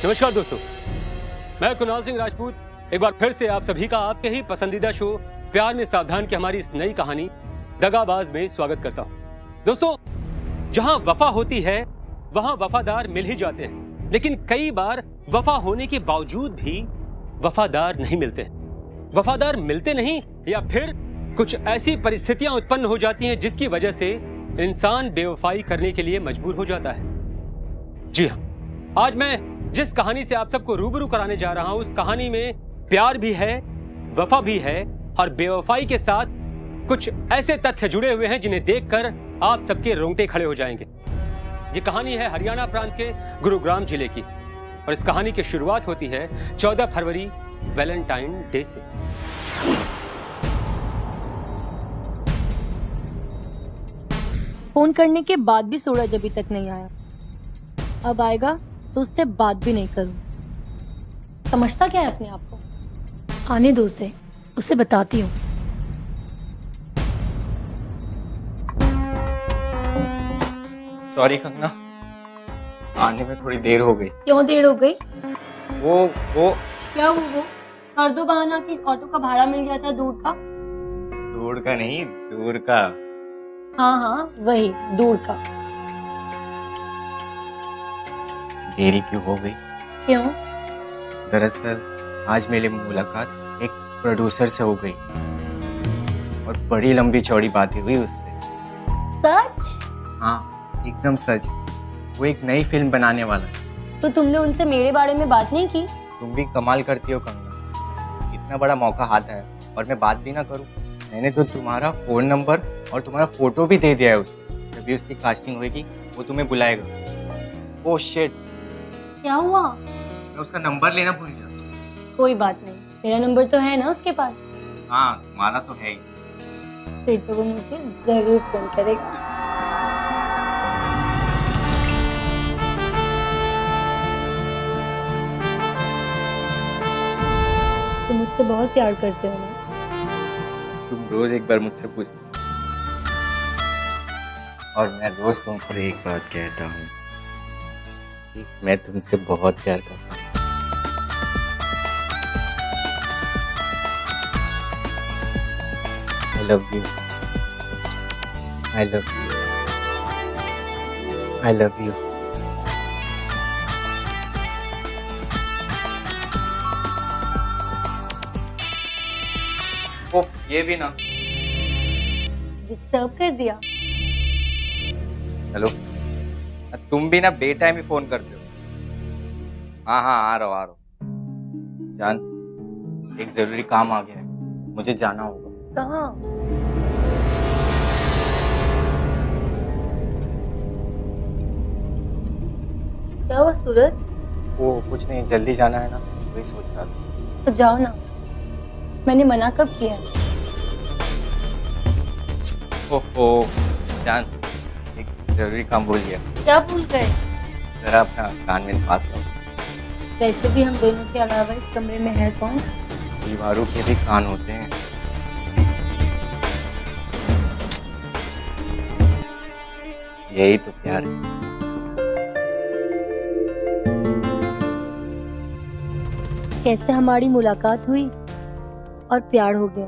नमस्कार दोस्तों, मैं कुणाल सिंह राजपूत एक बार फिर से आप सभी का आपके ही पसंदीदा शो प्यार में सावधान की हमारी इस नई कहानी दगाबाज में स्वागत करता हूं। दोस्तों, जहां वफा होती है वहां वफादार मिल ही जाते हैं, लेकिन कई बार वफा होने के बावजूद भी वफादार नहीं मिलते। वफादार मिलते नहीं या फिर कुछ ऐसी परिस्थितियां उत्पन्न हो जाती हैं जिसकी वजह से इंसान बेवफाई करने के लिए मजबूर हो जाता है। जी हाँ, आज मैं जिस कहानी से आप सबको रूबरू कराने जा रहा हूं उस कहानी में प्यार भी है, वफा भी है और बेवफाई के साथ कुछ ऐसे तथ्य जुड़े हुए हैं जिन्हें देखकर आप सबके रोंगटे खड़े हो जाएंगे। ये कहानी है हरियाणा प्रांत के गुरुग्राम जिले की और इस कहानी की शुरुआत होती है 14 फरवरी वैलेंटाइन डे से। फोन करने के बाद भी सूरज अभी तक नहीं आया। अब आएगा तो उससे बात भी नहीं करूं। समझता क्या है अपने आप को? आने दो उसे बताती हूँ। सॉरी कंगना, आने में थोड़ी देर हो गई। क्यों देर हो गई? वो क्या वो कर दो बहाना कि ऑटो का भाड़ा मिल गया था दूर का। दूर का नहीं, दूर का। हाँ वही दूर का। देरी क्यों हो गई? क्यों? दरअसल आज मेरी मुलाकात एक प्रोड्यूसर से हो गई और बड़ी लंबी चौड़ी बातें हुई उससे। सच? हाँ, एकदम सच। वो एक नई फिल्म बनाने वाला है। तो तुमने उनसे मेरे बारे में बात नहीं की? तुम भी कमाल करती हो कंगना, इतना बड़ा मौका हाथ है और मैं बात भी ना करूं। मैंने तो तुम्हारा फोन नंबर और तुम्हारा फोटो भी दे दिया है उसे। जब भी उसकी कास्टिंग होगी वो तुम्हें बुलाएगा। ओह शिट, क्या हुआ? मैं उसका नंबर लेना भूल गया। कोई बात नहीं, मेरा नंबर तो है ना उसके पास। हाँ, तुम्हारा तो है ही। फिर तो वो मुझे जरूर फोन करेगा। तुम मुझसे बहुत प्यार करते हो ना? तुम रोज एक बार मुझसे पूछते और मैं रोज तुमसे एक बात कहता हूँ कि मैं तुमसे बहुत प्यार करता हूँ। I love you. I love you. I love you. ओह, ये भी ना। डिस्टर्ब कर दिया? हेलो, तुम भी ना बेटाइम ही फोन करते हो। हाँ आ रहा हूँ। जान, एक जरूरी काम आ गया है, मुझे जाना होगा। कहाँ? क्या हुआ सूरज? वो कुछ नहीं, जल्दी जाना है ना, वही सोच रहा था। तो जाओ ना, मैंने मना कब किया? ओहो जान, एक जरूरी काम भूल गया। क्या भूल गए? जरा अपना कान में पास लो। वैसे भी हम दोनों के अलावा इस कमरे में है कौन? दीवारों के भी कान होते हैं। यही तो प्यार है। कैसे हमारी मुलाकात हुई और प्यार हो गया।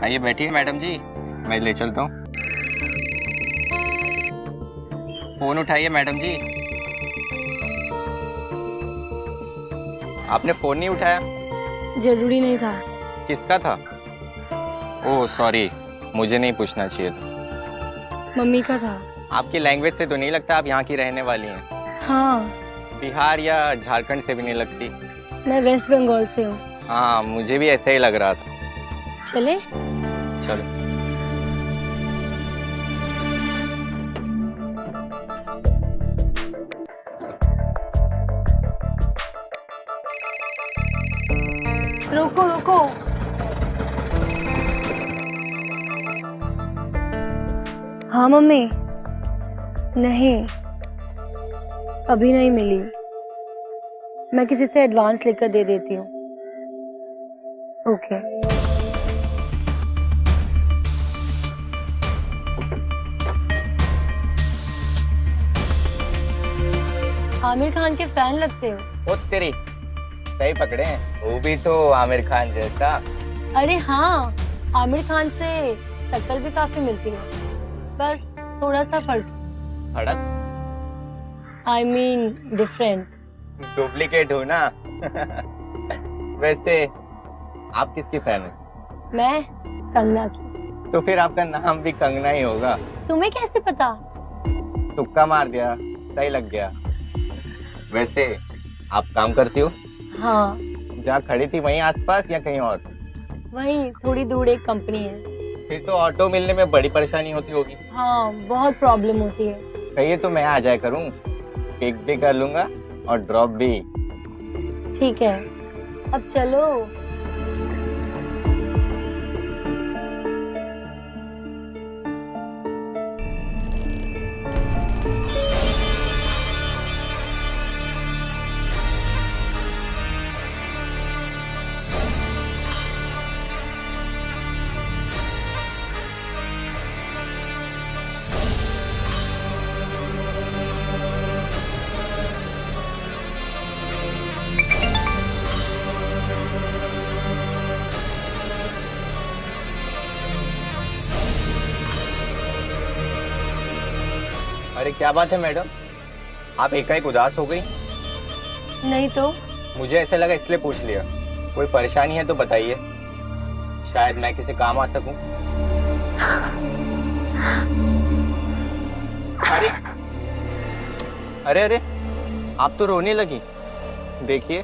आइए बैठिए मैडम जी, मैं ले चलता हूँ। फोन उठाइए मैडम जी। आपने फोन नहीं उठाया? जरूरी नहीं था। किसका था? ओह सॉरी, मुझे नहीं पूछना चाहिए था। मम्मी का था। आपकी लैंग्वेज से तो नहीं लगता आप यहाँ की रहने वाली हैं। हाँ। बिहार या झारखंड से भी नहीं लगती। मैं वेस्ट बंगाल से हूँ। हाँ, मुझे भी ऐसा ही लग रहा था। चले? चलो। रुको रुको। हाँ मम्मी। नहीं, अभी नहीं मिली। मैं किसी से एडवांस लेकर दे देती हूँ। ओके। आमिर खान के फैन लगते हो। ओ तेरी, सही पकड़े हैं, वो भी तो आमिर खान जैसा। अरे हाँ, आमिर खान से शक्ल भी काफी मिलती है, बस थोड़ा सा फर्क। फड़क? I mean different. डुप्लीकेट हो ना। वैसे आप किसकी फैन है? मैं कंगना की। तो फिर आपका नाम भी कंगना ही होगा। तुम्हें कैसे पता? तुक्का मार दिया, सही लग गया। वैसे आप काम करती हो? हाँ, जहाँ खड़ी थी वहीं आसपास या कहीं और? वहीं थोड़ी दूर एक कंपनी है। फिर तो ऑटो मिलने में बड़ी परेशानी होती होगी। हाँ, बहुत प्रॉब्लम होती है। कहिए तो मैं आ जाया करूँ, पिक भी कर लूंगा और ड्रॉप भी। ठीक है, अब चलो। अरे क्या बात है मैडम, आप एकाएक उदास हो गई? नहीं तो। मुझे ऐसे लगा इसलिए पूछ लिया। कोई परेशानी है तो बताइए, शायद मैं किसी काम आ सकूं। अरे अरे अरे, आप तो रोने लगी। देखिए,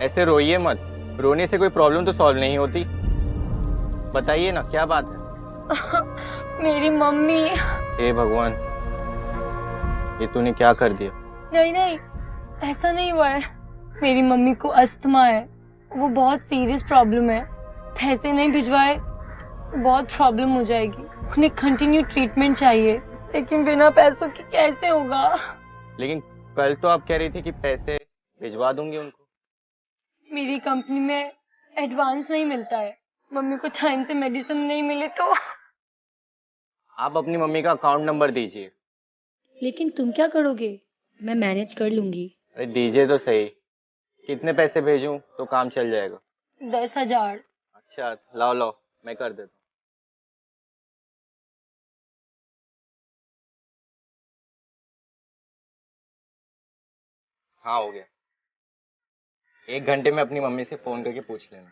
ऐसे रोइए मत, रोने से कोई प्रॉब्लम तो सॉल्व नहीं होती। बताइए ना, क्या बात है? मेरी मम्मी। हे भगवान, ये तूने क्या कर दिया? नहीं नहीं, ऐसा नहीं हुआ है। मेरी मम्मी को अस्थमा है, वो बहुत सीरियस प्रॉब्लम है। पैसे नहीं भिजवाए तो बहुत प्रॉब्लम हो जाएगी। उन्हें कंटिन्यू ट्रीटमेंट चाहिए, लेकिन बिना पैसों के कैसे होगा? लेकिन कल तो आप कह रही थी कि पैसे भिजवा दूंगी उनको। मेरी कंपनी में एडवांस नहीं मिलता है। मम्मी को टाइम से मेडिसिन नहीं मिले तो। आप अपनी मम्मी का अकाउंट नंबर दीजिए। लेकिन तुम क्या करोगे? मैं मैनेज कर लूंगी। अरे दीजिए तो सही। कितने पैसे भेजूं तो काम चल जाएगा? 10,000। अच्छा, लाओ लाओ, मैं कर देता हूँ। हाँ, हो गया। 1 घंटे में अपनी मम्मी से फोन करके पूछ लेना।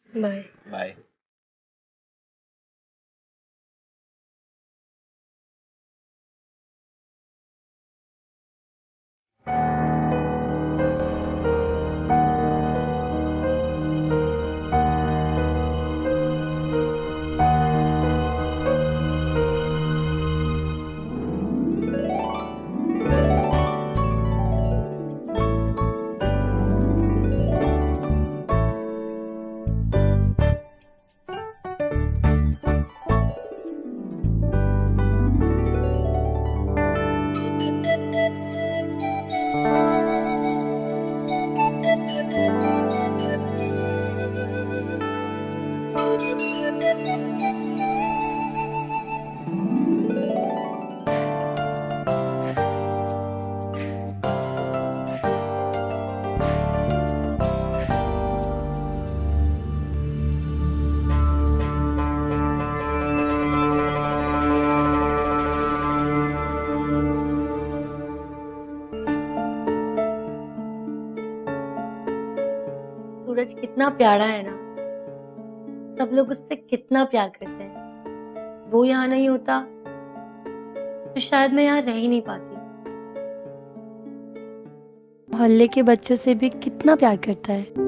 बाय। बाय। सूरज कितना प्यारा है ना, सब लोग उससे कितना प्यार करते हैं। वो यहाँ नहीं होता तो शायद मैं यहाँ रह ही नहीं पाती। मोहल्ले के बच्चों से भी कितना प्यार करता है।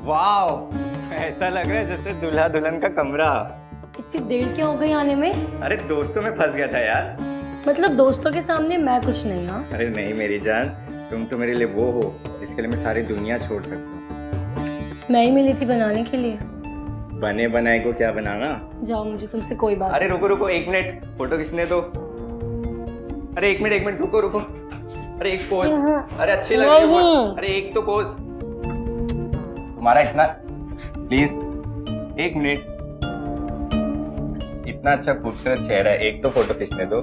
वाओ, ऐसा लग रहा है जैसे दूल्हा दुल्हन का कमरा। इतनी देर क्यों हो गई आने में? अरे दोस्तों में फंस गया था यार। मतलब दोस्तों के सामने मैं कुछ नहीं। हाँ, अरे नहीं मेरी जान, तुम तो मेरे लिए वो हो जिसके लिए मैं सारी दुनिया छोड़ सकता हूँ। मैं ही मिली थी बनाने के लिए। बने बनाए को क्या बनाना। जाओ, मुझे तुमसे कोई बात। अरे रुको रुको 1 मिनट, फोटो खींचने दो। अरे 1 मिनट रुको रुको। अरे एक पोज। अरे अच्छी लग रही है। अरे एक तो पोज तुम्हारा इतना, प्लीज 1 मिनट। इतना अच्छा खूबसूरत चेहरा है, एक तो फोटो खींचने दो।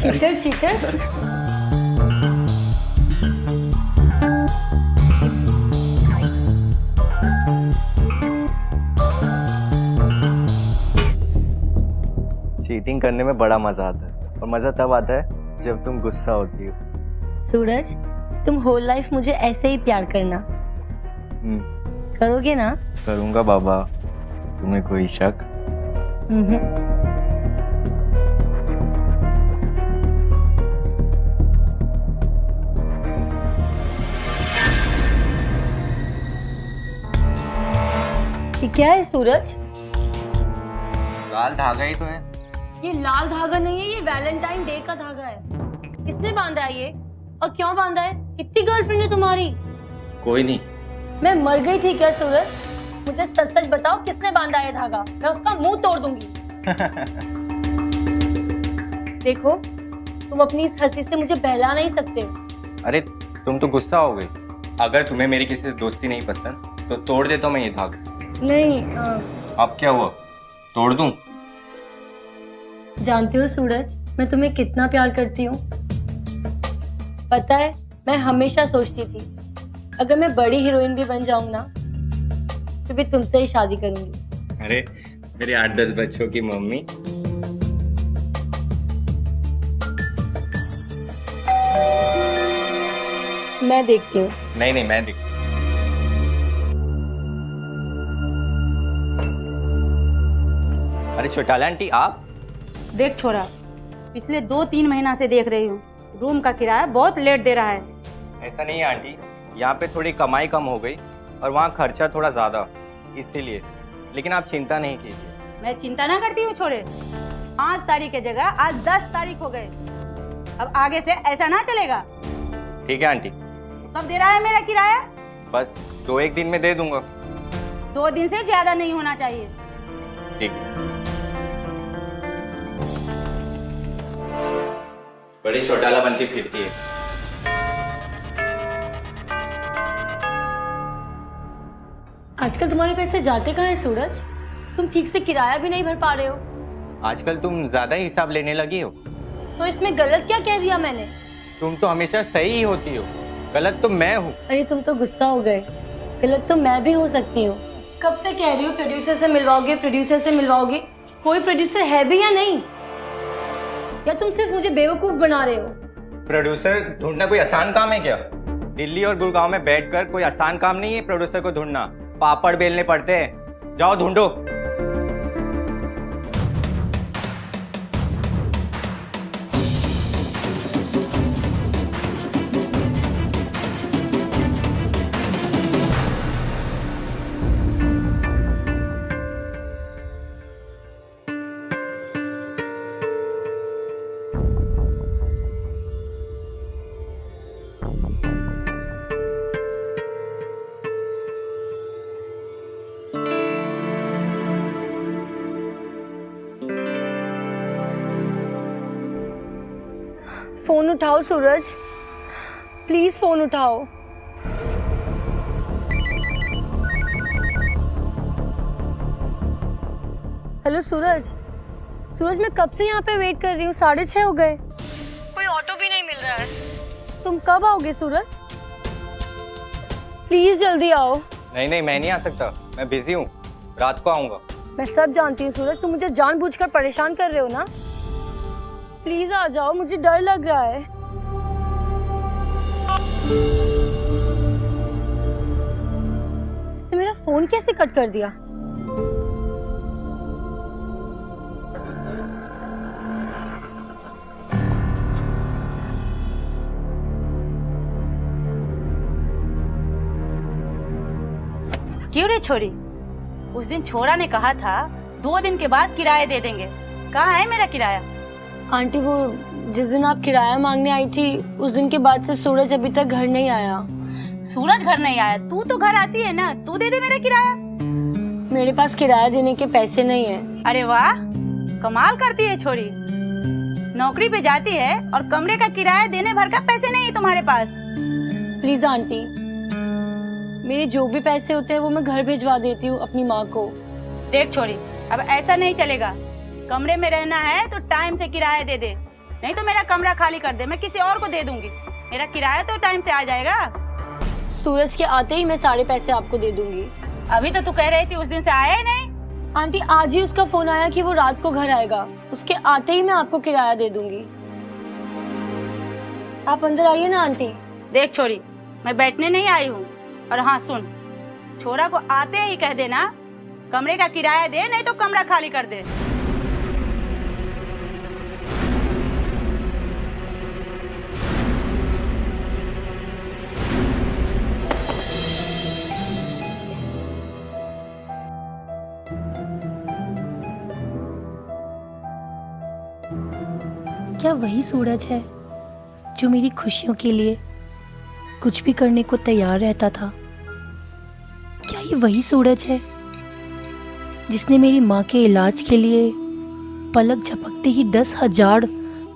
Cheater cheater. चीटिंग करने में बड़ा मजा आता है, और मजा तब आता है जब तुम गुस्सा होती हो। सूरज, तुम होल लाइफ मुझे ऐसे ही प्यार करना। करोगे ना? करूंगा बाबा, तुम्हें कोई शक? ये क्या है सूरज? लाल धागा ही तो है। ये लाल धागा नहीं है, ये वैलेंटाइन डे का धागा है। किसने बांधा है ये, और क्यों बांधा है? कितनी गर्लफ्रेंड है तुम्हारी? कोई नहीं। मैं मर गई थी क्या सूरज? मुझे सच सच बताओ, किसने बांधा है धागा? मैं उसका मुंह तोड़ दूंगी। देखो, तुम अपनी इस हंसी से मुझे बहला नहीं सकते हो। अरे तुम तो गुस्सा हो गई। अगर तुम्हें मेरी किसी से दोस्ती नहीं पसंद तो तोड़ देता हूं मैं ये धागा। नहीं, अब क्या हुआ, तोड़ दूं? जानते हो सूरज, मैं तुम्हें कितना प्यार करती हूँ। पता है, मैं हमेशा सोचती थी अगर मैं बड़ी हीरोइन भी बन जाऊं ना, तो भी तुमसे ही शादी करूंगी। अरे मेरे 8-10 बच्चों की मम्मी। मैं देखती हूँ। नहीं मैं देख। अरे छोटाला आंटी आप? देख छोरा, पिछले 2-3 महीना से देख रही हूँ, रूम का किराया बहुत लेट दे रहा है। ऐसा नहीं है आंटी, यहाँ पे थोड़ी कमाई कम हो गई और वहाँ खर्चा थोड़ा ज्यादा, इसीलिए। लेकिन आप चिंता नहीं कीजिए। मैं चिंता ना करती हूँ छोरे, 5 तारीख की जगह आज 10 तारीख हो गए। अब आगे से ऐसा ना चलेगा। ठीक है आंटी। कब दे रहा है मेरा किराया? बस 2-1 दिन में दे दूंगा। 2 दिन से ज्यादा नहीं होना चाहिए। ठीक है। बड़ी छोटाला बनती फिरती है। आजकल तुम्हारे पैसे जाते कहाँ हैं सूरज? तुम ठीक से किराया भी नहीं भर पा रहे हो। आजकल तुम ज्यादा ही हिसाब लेने लगी हो। तो इसमें गलत क्या कह दिया मैंने? तुम तो हमेशा सही ही होती हो, गलत तो मैं हूँ। अरे तुम तो गुस्सा हो गए, गलत तो मैं भी हो सकती हूँ। कब से कह रही हूँ प्रोड्यूसर से मिलवाओगे, प्रोड्यूसर से मिलवाओगे। कोई प्रोड्यूसर है भी या नहीं? या तुम सिर्फ मुझे बेवकूफ बना रहे हो? प्रोड्यूसर ढूंढना कोई आसान काम है क्या? दिल्ली और गुड़गांव में बैठकर कोई आसान काम नहीं है प्रोड्यूसर को ढूंढना। पापड़ बेलने पड़ते हैं। जाओ ढूंढो। फोन उठाओ सूरज, प्लीज फोन उठाओ। हेलो सूरज। सूरज, मैं कब से यहाँ पे वेट कर रही हूँ, 6:30 हो गए। कोई ऑटो भी नहीं मिल रहा है। तुम कब आओगे सूरज? प्लीज जल्दी आओ। नहीं मैं नहीं आ सकता, मैं बिजी हूँ, रात को आऊंगा। मैं सब जानती हूँ सूरज, तुम मुझे जानबूझकर परेशान कर रहे हो ना। प्लीज आ जाओ, मुझे डर लग रहा है। इसने मेरा फोन कैसे कट कर दिया? क्यों रे छोरी, उस दिन छोरा ने कहा था 2 दिन के बाद किराया दे देंगे, कहाँ है मेरा किराया? आंटी वो जिस दिन आप किराया मांगने आई थी उस दिन के बाद से सूरज अभी तक घर नहीं आया। सूरज घर नहीं आया? तू तो घर आती है ना, तू दे दे मेरा किराया। मेरे पास किराया देने के पैसे नहीं है। अरे वाह, कमाल करती है छोरी, नौकरी पे जाती है और कमरे का किराया देने भर का पैसे नहीं है तुम्हारे पास। प्लीज आंटी, मेरे जो भी पैसे होते हैं वो मैं घर भिजवा देती हूँ अपनी माँ को। देख छोरी, अब ऐसा नहीं चलेगा, कमरे में रहना है तो टाइम से किराया दे दे, नहीं तो मेरा कमरा खाली कर दे, मैं किसी और को दे दूंगी। मेरा किराया तो टाइम से आ जाएगा। सूरज के आते ही मैं सारे पैसे आपको दे दूंगी। अभी तो तू कह रही थी उस दिन से आया ही नहीं। आंटी आज ही उसका फोन आया कि वो रात को घर आएगा, उसके आते ही मैं आपको किराया दे दूंगी। आप अंदर आइए ना आंटी। देख छोरी, मैं बैठने नहीं आई हूँ, और हाँ सुन, छोरा को आते ही कह देना कमरे का किराया दे, नहीं तो कमरा खाली कर दे। क्या वही सूरज है जो मेरी खुशियों के लिए कुछ भी करने को तैयार रहता था? क्या ये वही सूरज है जिसने मेरी माँ के इलाज के लिए पलक झपकते ही 10,000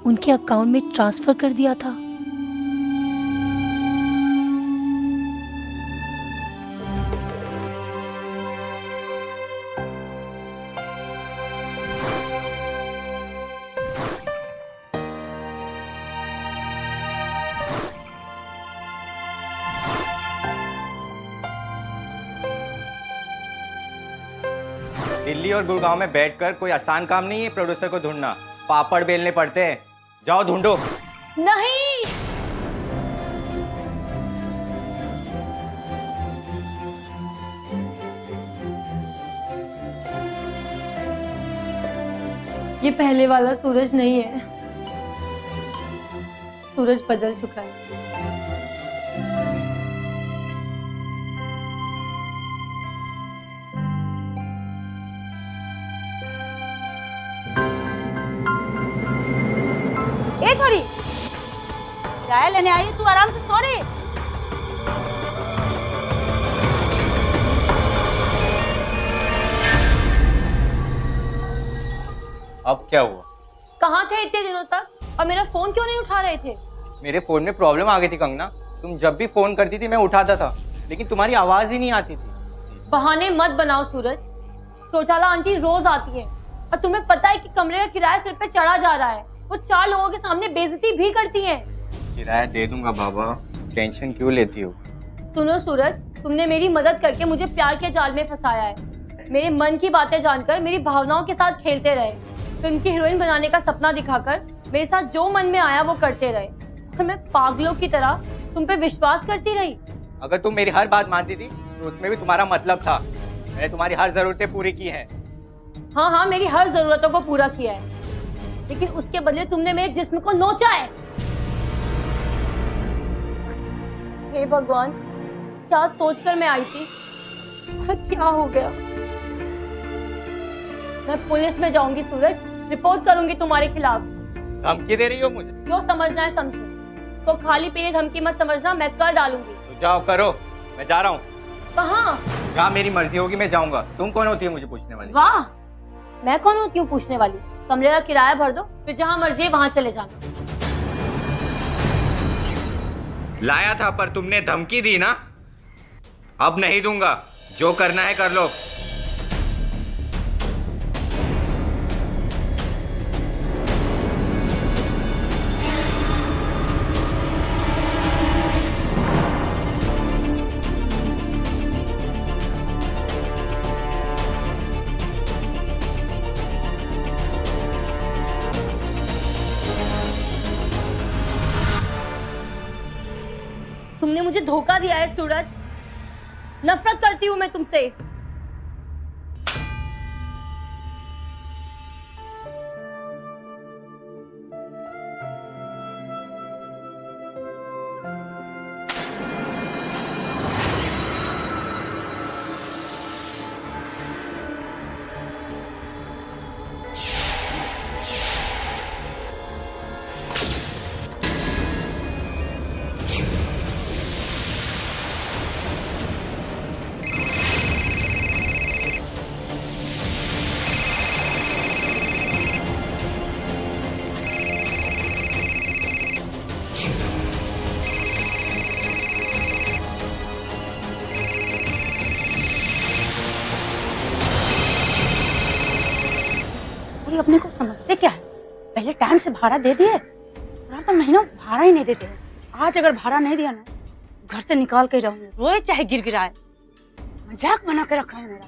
उनके अकाउंट में ट्रांसफर कर दिया था? दिल्ली और गुड़गांव में बैठकर कोई आसान काम नहीं है प्रोड्यूसर को ढूंढना, पापड़ बेलने पड़ते हैं। जाओ ढूंढो। नहीं, ये पहले वाला सूरज नहीं है, सूरज बदल चुका है। ए छोरी, चाय लेने आई, तू आराम से सो रही। अब क्या हुआ? कहाँ थे इतने दिनों तक और मेरा फोन क्यों नहीं उठा रहे थे? मेरे फोन में प्रॉब्लम आ गई थी कंगना, तुम जब भी फोन करती थी मैं उठाता था, लेकिन तुम्हारी आवाज ही नहीं आती थी। बहाने मत बनाओ सूरज, चौटाला आंटी रोज आती है और तुम्हें पता है कि कमरे का किराया सिर पे चढ़ा जा रहा है। वो 4 लोगों के सामने बेइज्जती भी करती हैं। किराया दे दूंगा बाबा, टेंशन क्यों लेती हो? सुनो सूरज, तुमने मेरी मदद करके मुझे प्यार के जाल में फंसाया है। मेरे मन की बातें जानकर मेरी भावनाओं के साथ खेलते रहे, फिल्म की हीरोइन बनाने का सपना दिखाकर मेरे साथ जो मन में आया वो करते रहे, और मैं पागलों की तरह तुम पे विश्वास करती रही। अगर तुम मेरी हर बात मानती थी तो उसमें भी तुम्हारा मतलब था। मैंने तुम्हारी हर जरूरतें पूरी की हैं। हाँ हाँ, मेरी हर जरूरतों को पूरा किया है, लेकिन उसके बदले तुमने मेरे जिस्म को नोचा है। हे भगवान, क्या सोचकर मैं आई थी, क्या हो गया? मैं पुलिस में जाऊंगी सूरज, रिपोर्ट करूंगी तुम्हारे खिलाफ। धमकी दे रही हो मुझे? जो समझना है समझो, तो खाली पीली धमकी मत समझना, मैं कर डालूंगी। तो जाओ करो, मैं जा रहा हूँ। कहाँ? जहाँ मेरी मर्जी होगी मैं जाऊंगा। तुम कौन होती है मुझे पूछने वाली? वाह, मैं कौन होती हूँ पूछने वाली? कमरे का किराया भर दो, फिर जहाँ मर्जी है वहां चले जाना। लाया था पर तुमने धमकी दी ना, अब नहीं दूंगा। जो करना है कर लो। तुमने मुझे धोखा दिया है सूरज। नफरत करती हूँ मैं तुमसे। ये अपने को समझते क्या है? पहले टाइम से भाड़ा दे दिए, और तो महीनों भाड़ा ही नहीं देते। आज अगर भाड़ा नहीं दिया ना, घर से निकाल के जाऊंगी, रोए चाहे गिर गिराए। मजाक बना के रखा है मेरा।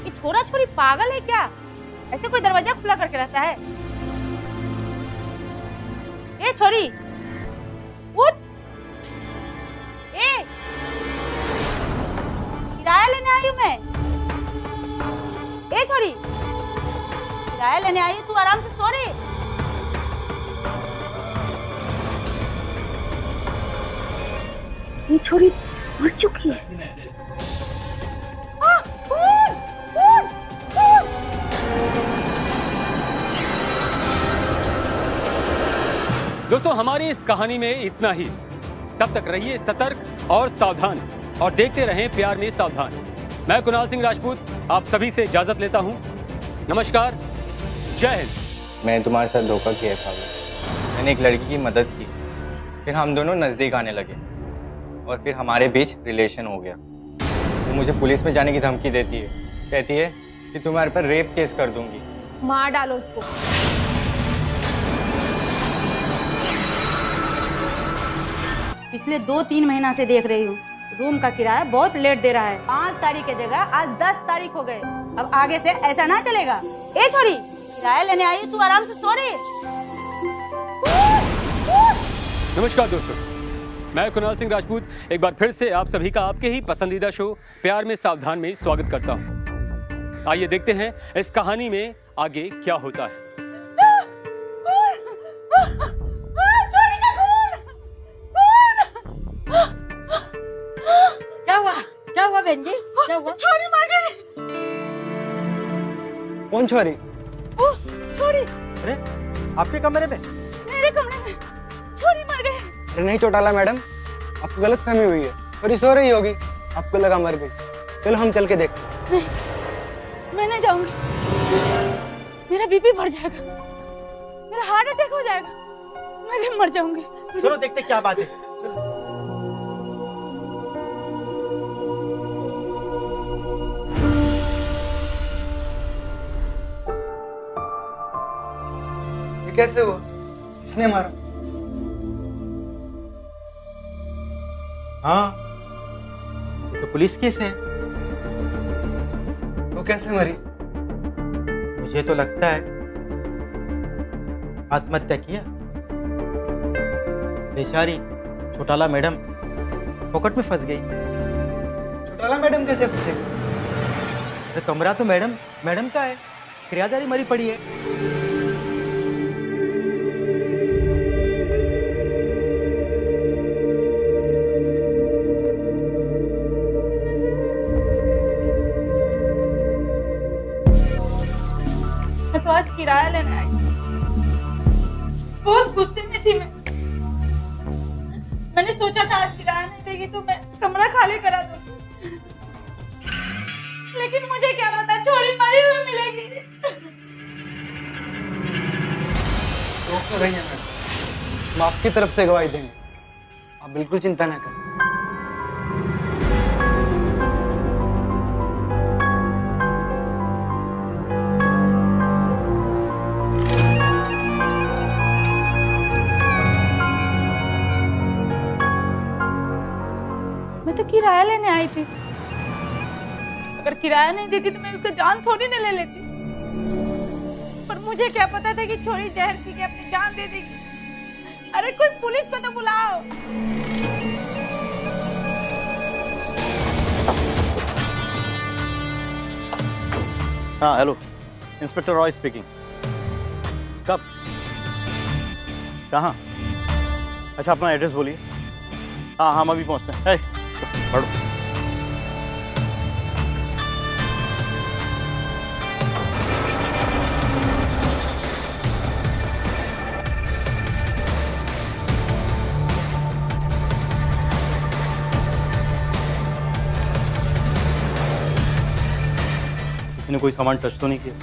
ये छोरा छोरी पागल है क्या? ऐसे कोई दरवाजा खुला करके रहता है? ए छोरी, उठ! ए, किराया लेने आई हूँ मैं। ए छोरी, किराया लेने आई हूँ, तू आराम से सो रही। ये छोरी मर चुकी है। दोस्तों, हमारी इस कहानी में इतना ही। तब तक रहिए सतर्क और सावधान, और देखते रहें प्यार में सावधान। मैं कुणाल सिंह राजपूत आप सभी से इजाजत लेता हूं। नमस्कार, जय हिंद। मैंने तुम्हारे साथ धोखा किया था। मैंने एक लड़की की मदद की, फिर हम दोनों नज़दीक आने लगे और फिर हमारे बीच रिलेशन हो गया। वो मुझे पुलिस में जाने की धमकी देती है, कहती है कि तुम्हारे पर रेप केस कर दूंगी। मार डालो उसको। पिछले 2-3 महीना से देख रही हूँ, रूम का किराया बहुत लेट दे रहा है। 5 तारीख की जगह आज 10 तारीख हो गए। अब आगे से ऐसा ना चलेगा। ए छोरी, किराया लेने आई, तू आराम से सो रही। नमस्कार दोस्तों, मैं कुणाल सिंह राजपूत एक बार फिर से आप सभी का आपके ही पसंदीदा शो प्यार में सावधान में स्वागत करता हूं। आइए देखते हैं इस कहानी में आगे क्या होता है। क्या हुआ बहन जी? क्या हुआ? छोरी मर गई। कौन छोरी? छोरी अरे आपके कमरे में? मेरे कमरे में छोरी मर गई। अरे नहीं चौटाला मैडम, आपको गलत फहमी हुई है। छोरी सो रही होगी, आपको लगा मर गई। चलो हम चल के देखते हैं। मैं नहीं जाऊंगी, मेरा बीपी बढ़ जाएगा, मेरा हार्ट अटैक हो जाएगा, मैं भी मर जाऊंगी। चलो देखते क्या बात है। ये कैसे हुआ? किसने मारा? हाँ, तो पुलिस केस है। तो कैसे मरी? मुझे तो लगता है आत्महत्या किया। बेचारी चौटाला मैडम पॉकेट में फंस गई। चौटाला मैडम कैसे फंसे? तो कमरा तो मैडम का है, किराएदारी मरी पड़ी है। तो आज किराया लेने आई, बहुत गुस्से में थी मैं। मैंने सोचा था आज किराया नहीं देगी तो मैं कमरा खाली करा दूंगी, लेकिन मुझे क्या पता छोरी मरी हुई मिलेगी। तो कर रही है मैडम, हम आपकी तरफ से गवाही देंगे, आप बिल्कुल चिंता न करें। किराया लेने आई थी। अगर किराया नहीं देती तो मैं उसका जान थोड़ी न ले लेती। पर मुझे क्या पता था कि छोरी जहर पी के अपनी जान दे देगी। अरे कोई पुलिस को तो बुलाओ। हाँ हेलो, इंस्पेक्टर रॉय स्पीकिंग। कब? कहाँ? अच्छा अपना एड्रेस बोलिए। हाँ हम अभी पहुँचते हैं। पढ़ो। किसी ने कोई सामान टच तो नहीं किया?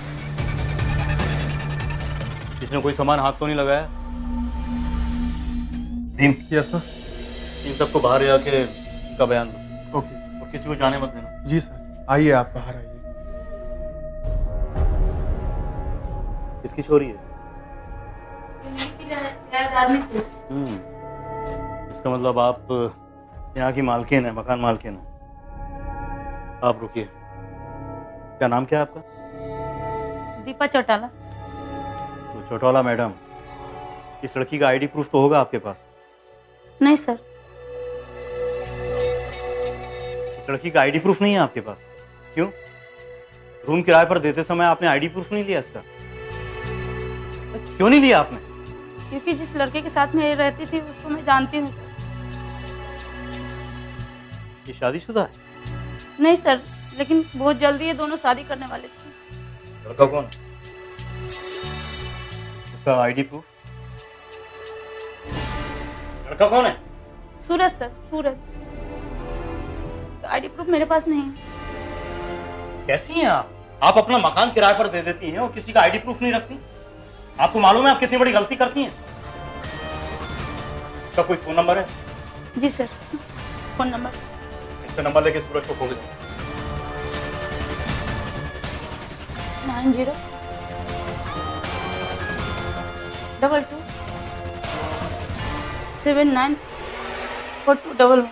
किसी ने कोई सामान हाथ तो नहीं लगाया? Bhim, yes sir. इन सबको बाहर जाके इनका बयान दो। ओके। और किसी को जाने मत देना। जी सर, आइए आप बाहर आइए। किसकी चोरी है? इसका मतलब आप यहाँ की मालकिन है, मकान मालकिन है। आप रुकिए। क्या नाम क्या है आपका? दीपा चौटाला। तो चौटाला मैडम, इस लड़की का आईडी प्रूफ तो होगा आपके पास? नहीं सर। इस लड़की का आईडी प्रूफ नहीं है आपके पास? क्यों? रूम किराए पर देते समय आपने आईडी प्रूफ नहीं लिया इसका? क्यों नहीं लिया आपने? क्योंकि जिस लड़के के साथ में रहती थी उसको मैं जानती हूँ सर। ये शादीशुदा है? नहीं सर, लेकिन बहुत जल्दी ये दोनों शादी करने वाले थे। लड़का कौन? उसका आईडी प्रूफ? लड़का कौन है? सूरज सर, सूरज। उसका आईडी प्रूफ मेरे पास नहीं है। कैसी हैं आप? आप अपना मकान किराए पर दे देती हैं और किसी का आईडी प्रूफ नहीं रखती? आपको मालूम है आप कितनी बड़ी गलती करती हैं? उसका कोई फोन नंबर है? जी सर, फोन नंबर। इसका नंबर लेके सूरज को फोन करें। 90 22 79 4211।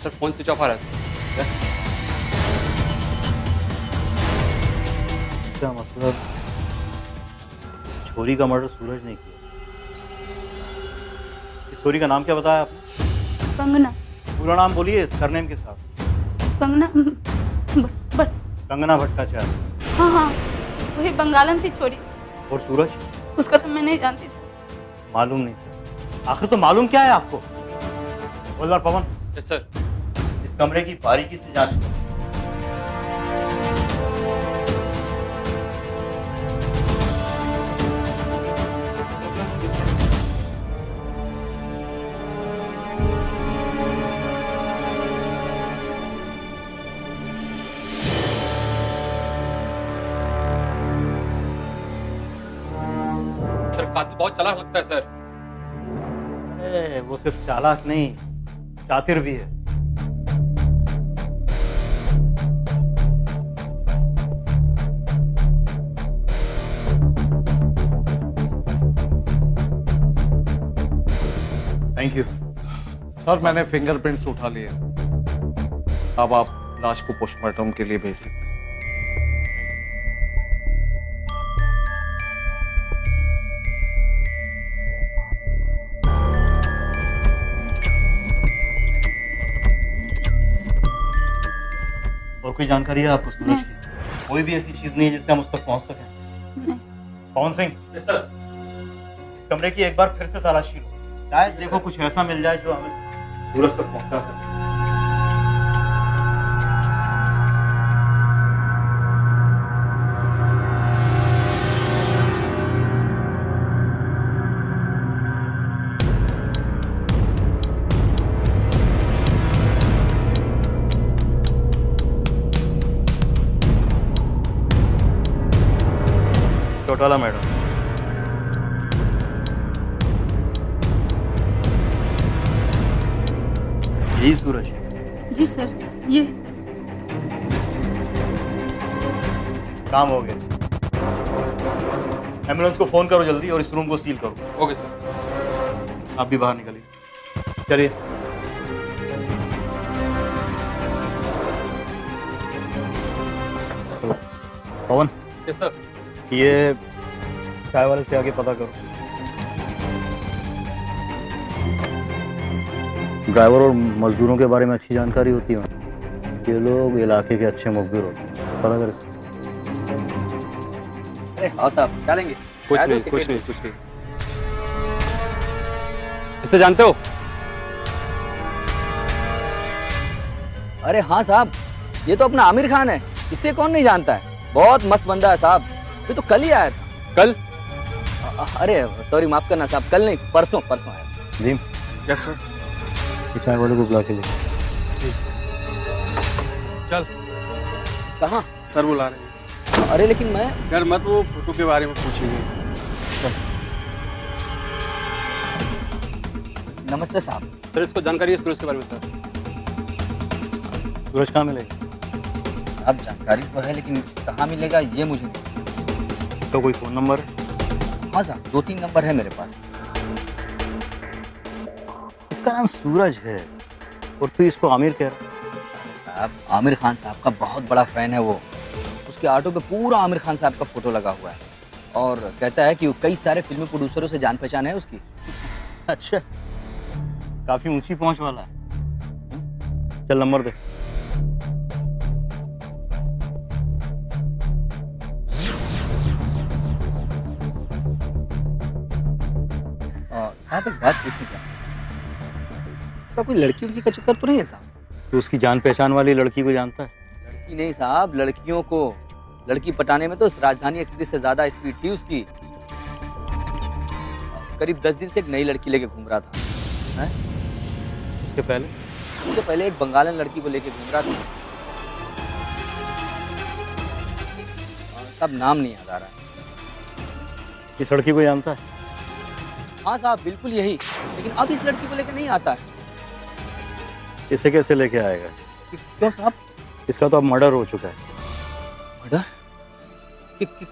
सर फोन स्विच ऑफ आ रहा है। क्या मतलब छोरी का मर्डर सूरज ने किया? इस छोरी का नाम क्या बताया आपने? कंगना। पूरा नाम बोलिए सरनेम के साथ। कंगना कंगना भट्टाचार्य। हाँ हाँ, वही बंगालन थी छोरी। और सूरज? उसका तो मैं नहीं जानती सर। मालूम नहीं सर। आखिर तो मालूम क्या है आपको? हवलदार पवन। Yes sir. इस कमरे की बारीकी से जांच करो। कातिल बहुत चालाक लगता है सर। अरे वो सिर्फ चालाक नहीं, शातिर भी है। Thank you sir. मैंने फिंगरप्रिंट्स उठा लिए। अब आप लाश को पोस्टमार्टम के लिए भेज सकते हैं। और कोई जानकारी है आपको सूरज की? कोई भी ऐसी चीज नहीं है जिससे हम उस तक पहुंच सकें? नहीं। पवन सिंह। Yes sir. इस कमरे की एक बार फिर से तलाशी लो। शायद देखो कुछ ऐसा मिल जाए जो हमें सूरज तक पहुंचा सके। चौटाला मैडम, यही सूरज है? जी सर, ये सर। काम हो गया। एम्बुलेंस को फोन करो जल्दी और इस रूम को सील करो। Okay sir. आप भी बाहर निकलिए, चलिए। पवन, यस सर। ये चाय वाले से आगे पता करो। ड्राइवर और मजदूरों के बारे में अच्छी जानकारी होती है। ये लोग इलाके के अच्छे मुखबिर होते हैं, पता कर। अरे हाँ साहब, चलेंगे। कुछ नहीं। इसे जानते हो? अरे हाँ साहब, ये तो अपना आमिर खान है, इसे कौन नहीं जानता है। बहुत मस्त बंदा है साहब, ये तो कल ही आया था। कल? अरे सॉरी, माफ करना साहब, कल नहीं, परसों आया। जी यस सर। ये चाय वाले को बुला के ले। चल। कहाँ? सर बुला रहे हैं। अरे लेकिन मैं डर मत, वो फोटो के बारे में पूछेंगे। नमस्ते साहब। सर इसको जानकारी है सूरज के बारे में सर। सूरज कहाँ मिलेगा? अब जानकारी तो है, लेकिन कहाँ मिलेगा ये मुझे नहीं। तो कोई फ़ोन नंबर? हाँ साहब, 2-3 नंबर है मेरे पास। इसका नाम सूरज है और तू इसको आमिर कह रहा है? साहब, आमिर खान साहब का बहुत बड़ा फैन है वो। उसके ऑटो पे पूरा आमिर खान साहब का फोटो लगा हुआ है और कहता है कि वो कई सारे फिल्मी प्रोड्यूसरों से जान पहचान है उसकी। अच्छा, काफी ऊंची पहुंच वाला है। चल नंबर दे। साहब एक बात पूछूं क्या? उसका कोई लड़की उड़की का चक्कर तो नहीं है साहब? तो उसकी जान पहचान वाली लड़की को जानता है? लड़की नहीं साहब, लड़कियों को। लड़की पटाने में तो राजधानी एक्सप्रेस से ज्यादा स्पीड थी उसकी। करीब 10 दिन से एक नई लड़की लेके घूम रहा था। इसके पहले? उसके पहले एक बंगालन लड़की को लेके घूम रहा था। साहब नाम नहीं याद आ रहा है। इस लड़की को जानता है? हाँ साहब, बिल्कुल यही, लेकिन अब इस लड़की को लेके नहीं आता है। इसे कैसे लेके आएगा? क्यों साहब? इसका तो अब मर्डर हो चुका है। मर्डर?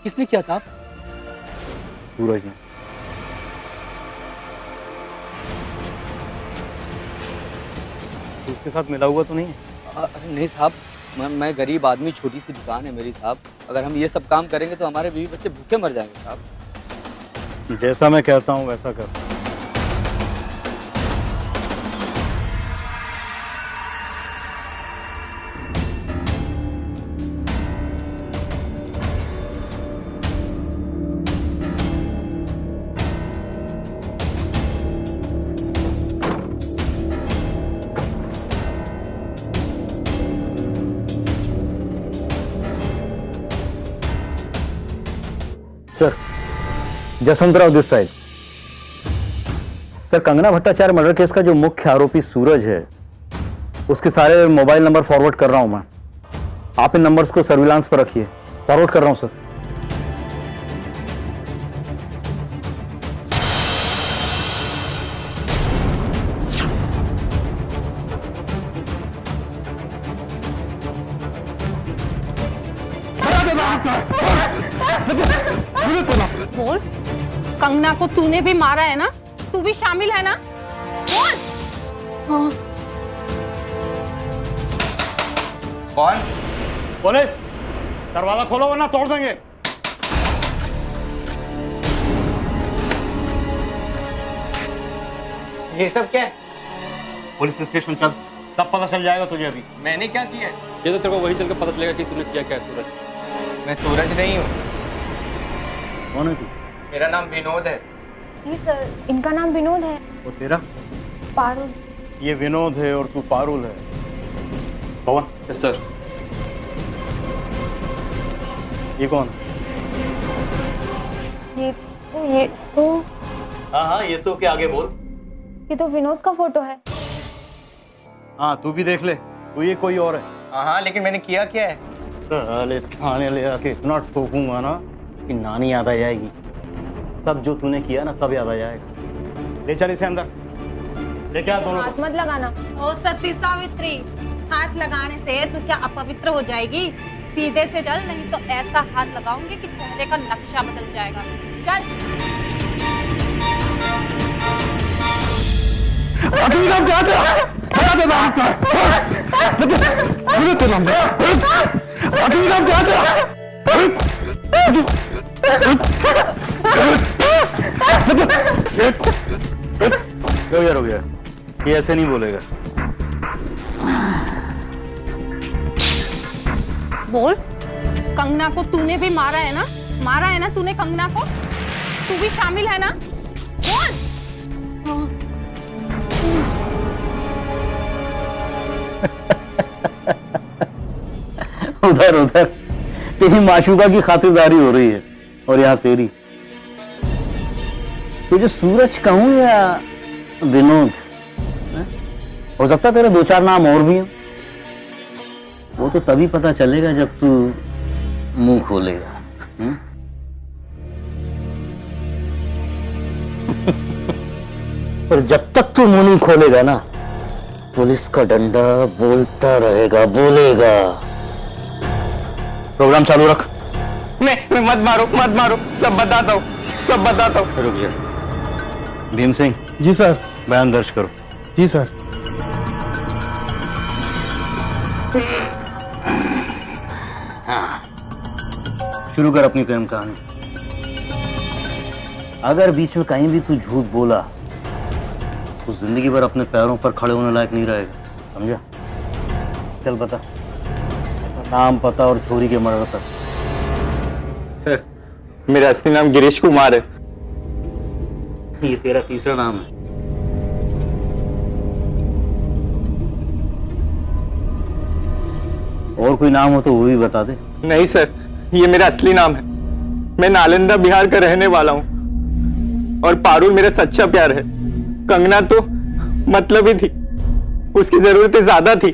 किसने किया साहब? सूरज ने। तो उसके साथ मिला हुआ तो नहीं है? अरे नहीं साहब, मैं गरीब आदमी, छोटी सी दुकान है मेरी साहब। अगर हम ये सब काम करेंगे तो हमारे बीवी बच्चे भूखे मर जाएंगे साहब। जैसा मैं कहता हूँ वैसा कर। Sir, Jaswantrao this side. Sir, Kangana Bhattacharya murder case का जो मुख्य आरोपी सूरज है, उसके सारे मोबाइल नंबर फॉरवर्ड कर रहा हूं मैं। आप इन नंबर्स को सर्विलांस पर रखिए। फॉरवर्ड कर रहा हूं सर। बोल, कंगना को तूने भी मारा है ना? तू भी शामिल है ना? बोल। हाँ। कौन? पुलिस, दरवाजा खोलो वरना तोड़ देंगे। ये सब क्या है? पुलिस स्टेशन चल, सब पता चल जाएगा तुझे अभी। मैंने क्या किया है? ये तो तेरे को वही चल के पता चलेगा कि तूने किया क्या है सूरज। मैं सूरज नहीं हूँ। कौन है तू? मेरा नाम विनोद है। जी सर, इनका नाम विनोद है। और तेरा? पारुल। ये विनोद है और तू पारुल है। पवन। Yes sir. ये कौन? ये तो हाँ, ये तो क्या, आगे बोल। ये तो विनोद का फोटो है। हाँ, तू भी देख ले, तू ये कोई और है। हाँ, लेकिन मैंने किया क्या है? साले थाने ले आके इतना ठोकूंगा ना कि नानी याद आ जाएगी। सब जो तूने किया ना, सब याद आ जाएगा। ले चल इसे अंदर, ले क्या दोनों हाथ मत लगाना। ओ सती सावित्री, हाथ लगाने से तू क्या अपवित्र हो जाएगी? सीधे से चल, नहीं तो ऐसा हाथ लगाऊंगी कि चेहरे का नक्शा बदल जाएगा। चल। असली नाम क्या था? बता दे नाम क्या है? मुझे तेरा नाम असली नाम क्या था? हो गया ये ऐसे नहीं बोलेगा। बोल, कंगना को तूने भी मारा है ना? मारा है ना तूने कंगना को? तू भी शामिल है ना? बोल। उधर उधर तेरी माशूका की खातिरदारी हो रही है और यहाँ तेरी। तुझे सूरज कहूं या विनोद? हो सकता तेरे 2-4 नाम और भी हैं। वो तो तभी पता चलेगा जब तू मुंह खोलेगा। और जब तक तू मुंह नहीं खोलेगा ना, पुलिस का डंडा बोलता रहेगा, बोलेगा। प्रोग्राम चालू रख। नहीं, मत मारो, सब बताता हूँ, सब बताता हूँ। रुक जा। भीम सिंह। जी सर। बयान दर्ज करो। जी सर। शुरू कर अपनी प्रेम कहानी। अगर बीच में कहीं भी तू झूठ बोला तो जिंदगी भर अपने पैरों पर खड़े होने लायक नहीं रहेगा, समझा? चल बता, नाम, पता और छोरी के मर्डर तक। सर, मेरा असली नाम गिरीश कुमार है। ये तेरा तीसरा नाम है। और कोई नाम हो तो वो भी बता दे। नहीं सर, ये मेरा असली नाम है। मैं नालंदा बिहार का रहने वाला हूँ और पारुल मेरा सच्चा प्यार है। कंगना तो मतलबी थी, उसकी जरूरतें ज्यादा थी।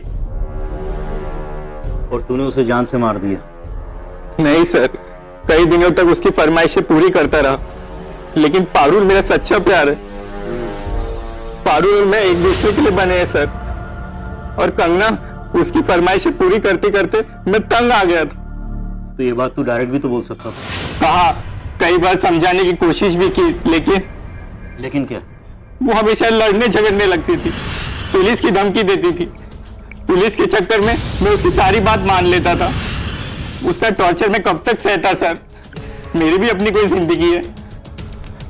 और तूने उसे जान से मार दिया? नहीं सर, कई दिनों तक उसकी फरमाइशें पूरी करता रहा, लेकिन पारुल मेरा सच्चा प्यार है। पारुल और मैं एक दूसरे के लिए बने हैं सर, और कंगना उसकी फरमाइशें पूरी करते करते मैं तंग आ गया था। तो ये बात तू डायरेक्ट भी तो बोल सकता था। कहा, कई बार समझाने की कोशिश भी की, लेकिन क्या? वो हमेशा लड़ने झगड़ने लगती थी, पुलिस की धमकी देती थी। पुलिस के चक्कर में मैं उसकी सारी बात मान लेता था। उसका टॉर्चर मैं कब तक सहता सर? मेरी भी अपनी कोई जिंदगी है।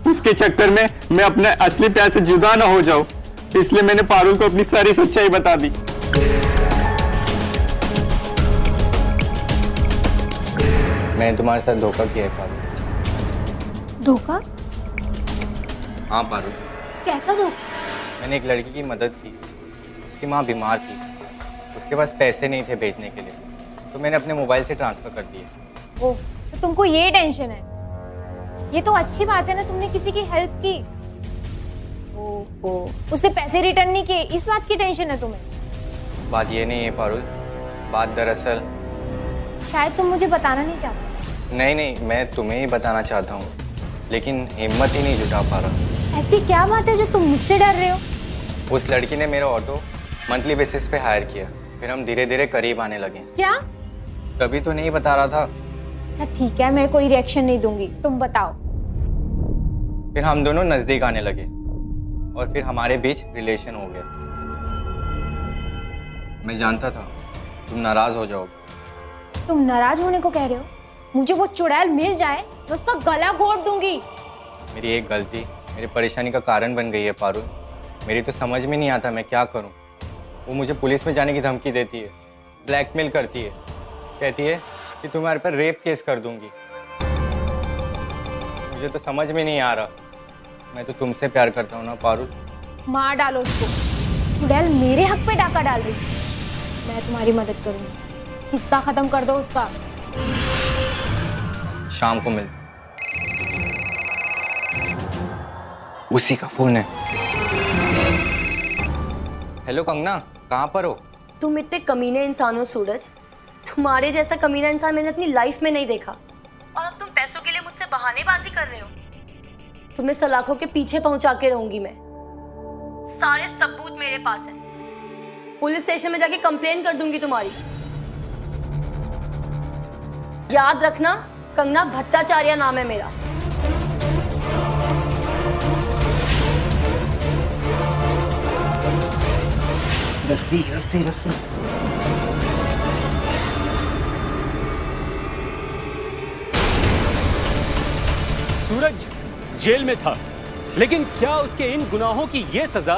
उसके चक्कर में मैं अपने असली प्यार से जुदा ना हो जाऊं, इसलिए मैंने पारुल को अपनी सारी सच्चाई बता दी। मैंने तुम्हारे साथ धोखा किया है पारुल। धोखा? हाँ पारुल, कैसा धोखा? मैंने एक लड़की की मदद की। उसकी माँ बीमार थी, उसके पास पैसे नहीं थे भेजने के लिए, तो मैंने अपने मोबाइल से ट्रांसफर कर दिए। ओह, तो तुमको ये टेंशन है? ये तो अच्छी बात है ना, तुमने किसी की हेल्प की। ओह, उसने पैसे रिटर्न नहीं किए, इस बात की टेंशन है तुम्हें? बात ये नहीं है पारुल, बात दरअसल। शायद तुम मुझे बताना नहीं चाहते। नहीं, मैं तुम्हें ही बताना चाहता हूँ, लेकिन हिम्मत ही नहीं जुटा पा रहा। ऐसी क्या बात है जो तुम मुझसे डर रहे हो? उस लड़की ने मेरा ऑटो मंथली बेसिस पे हायर किया, फिर हम धीरे धीरे करीब आने लगे। क्या? तभी तो नहीं बता रहा था। अच्छा ठीक है, मैं कोई रिएक्शन नहीं दूंगी, तुम बताओ। फिर हम दोनों नजदीक आने लगे और फिर हमारे बीच रिलेशन हो गया। मैं जानता था तुम नाराज हो जाओगे। तुम नाराज होने को कह रहे हो? मुझे वो चुड़ैल मिल जाए, मैं उसका गला घोट दूंगी। मेरी एक गलती मेरी परेशानी का कारण बन गई है पारुल। मेरी तो समझ में नहीं आता मैं क्या करूं। वो मुझे पुलिस में जाने की धमकी देती है, ब्लैकमेल करती है, कहती है कि तुम्हारे पर रेप केस कर दूंगी। मुझे तो समझ में नहीं आ रहा। मैं तो तुमसे प्यार करता हूँ ना पारुल। मार डालो उसको। चुड़ैल मेरे हक पे डाका डाल रही है। मैं तुम्हारी मदद करूंगी, हिस्सा खत्म कर दो उसका। शाम को मिल। उसी का फोन है। हेलो कंगना, कहाँ पर हो? तुम इतने कमीने इंसान हो सूरज, तुम्हारे जैसा कमीना इंसान मैंने अपनी लाइफ में नहीं देखा। और अब तुम पैसों के लिए मुझसे बहानेबाजी कर रहे हो। तुम्हें सलाखों के पीछे पहुंचा के रहूंगी मैं। सारे सबूत मेरे पास हैं। पुलिस स्टेशन में जाके कंप्लेन कर दूंगी तुम्हारी। याद रखना, कंगना भट्टाचार्य नाम है मेरा। रस्सी रस्सी रस्सी। सूरज जेल में था, लेकिन क्या उसके इन गुनाहों की ये सजा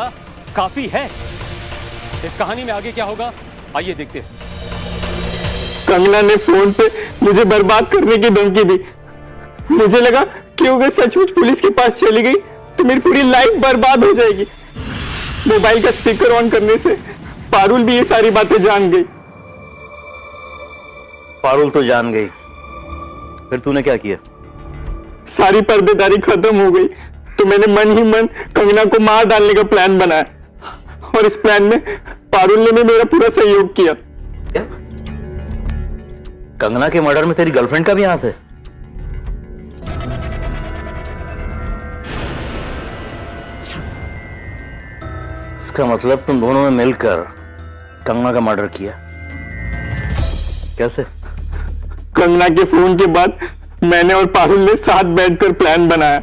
काफी है? इस कहानी में आगे क्या होगा, आइए देखते हैं। कंगना ने फोन पे मुझे बर्बाद करने की धमकी दी। मुझे लगा कि अगर सचमुच पुलिस के पास चली गई तो मेरी पूरी लाइफ बर्बाद हो जाएगी। मोबाइल का स्पीकर ऑन करने से पारुल भी ये सारी बातें जान गई। पारुल तो जान गई, फिर तूने क्या किया? सारी पर्देदारी खत्म हो गई तो मैंने मन ही मन कंगना को मार डालने का प्लान बनाया, और इस प्लान में पारुल ने भी मेरा पूरा सहयोग किया। क्या? कंगना के मर्डर में तेरी गर्लफ्रेंड का भी हाथ है? इसका मतलब तुम दोनों ने मिलकर कंगना का मर्डर किया। कैसे? कंगना के फोन के बाद मैंने और पारुल ने साथ बैठकर प्लान बनाया।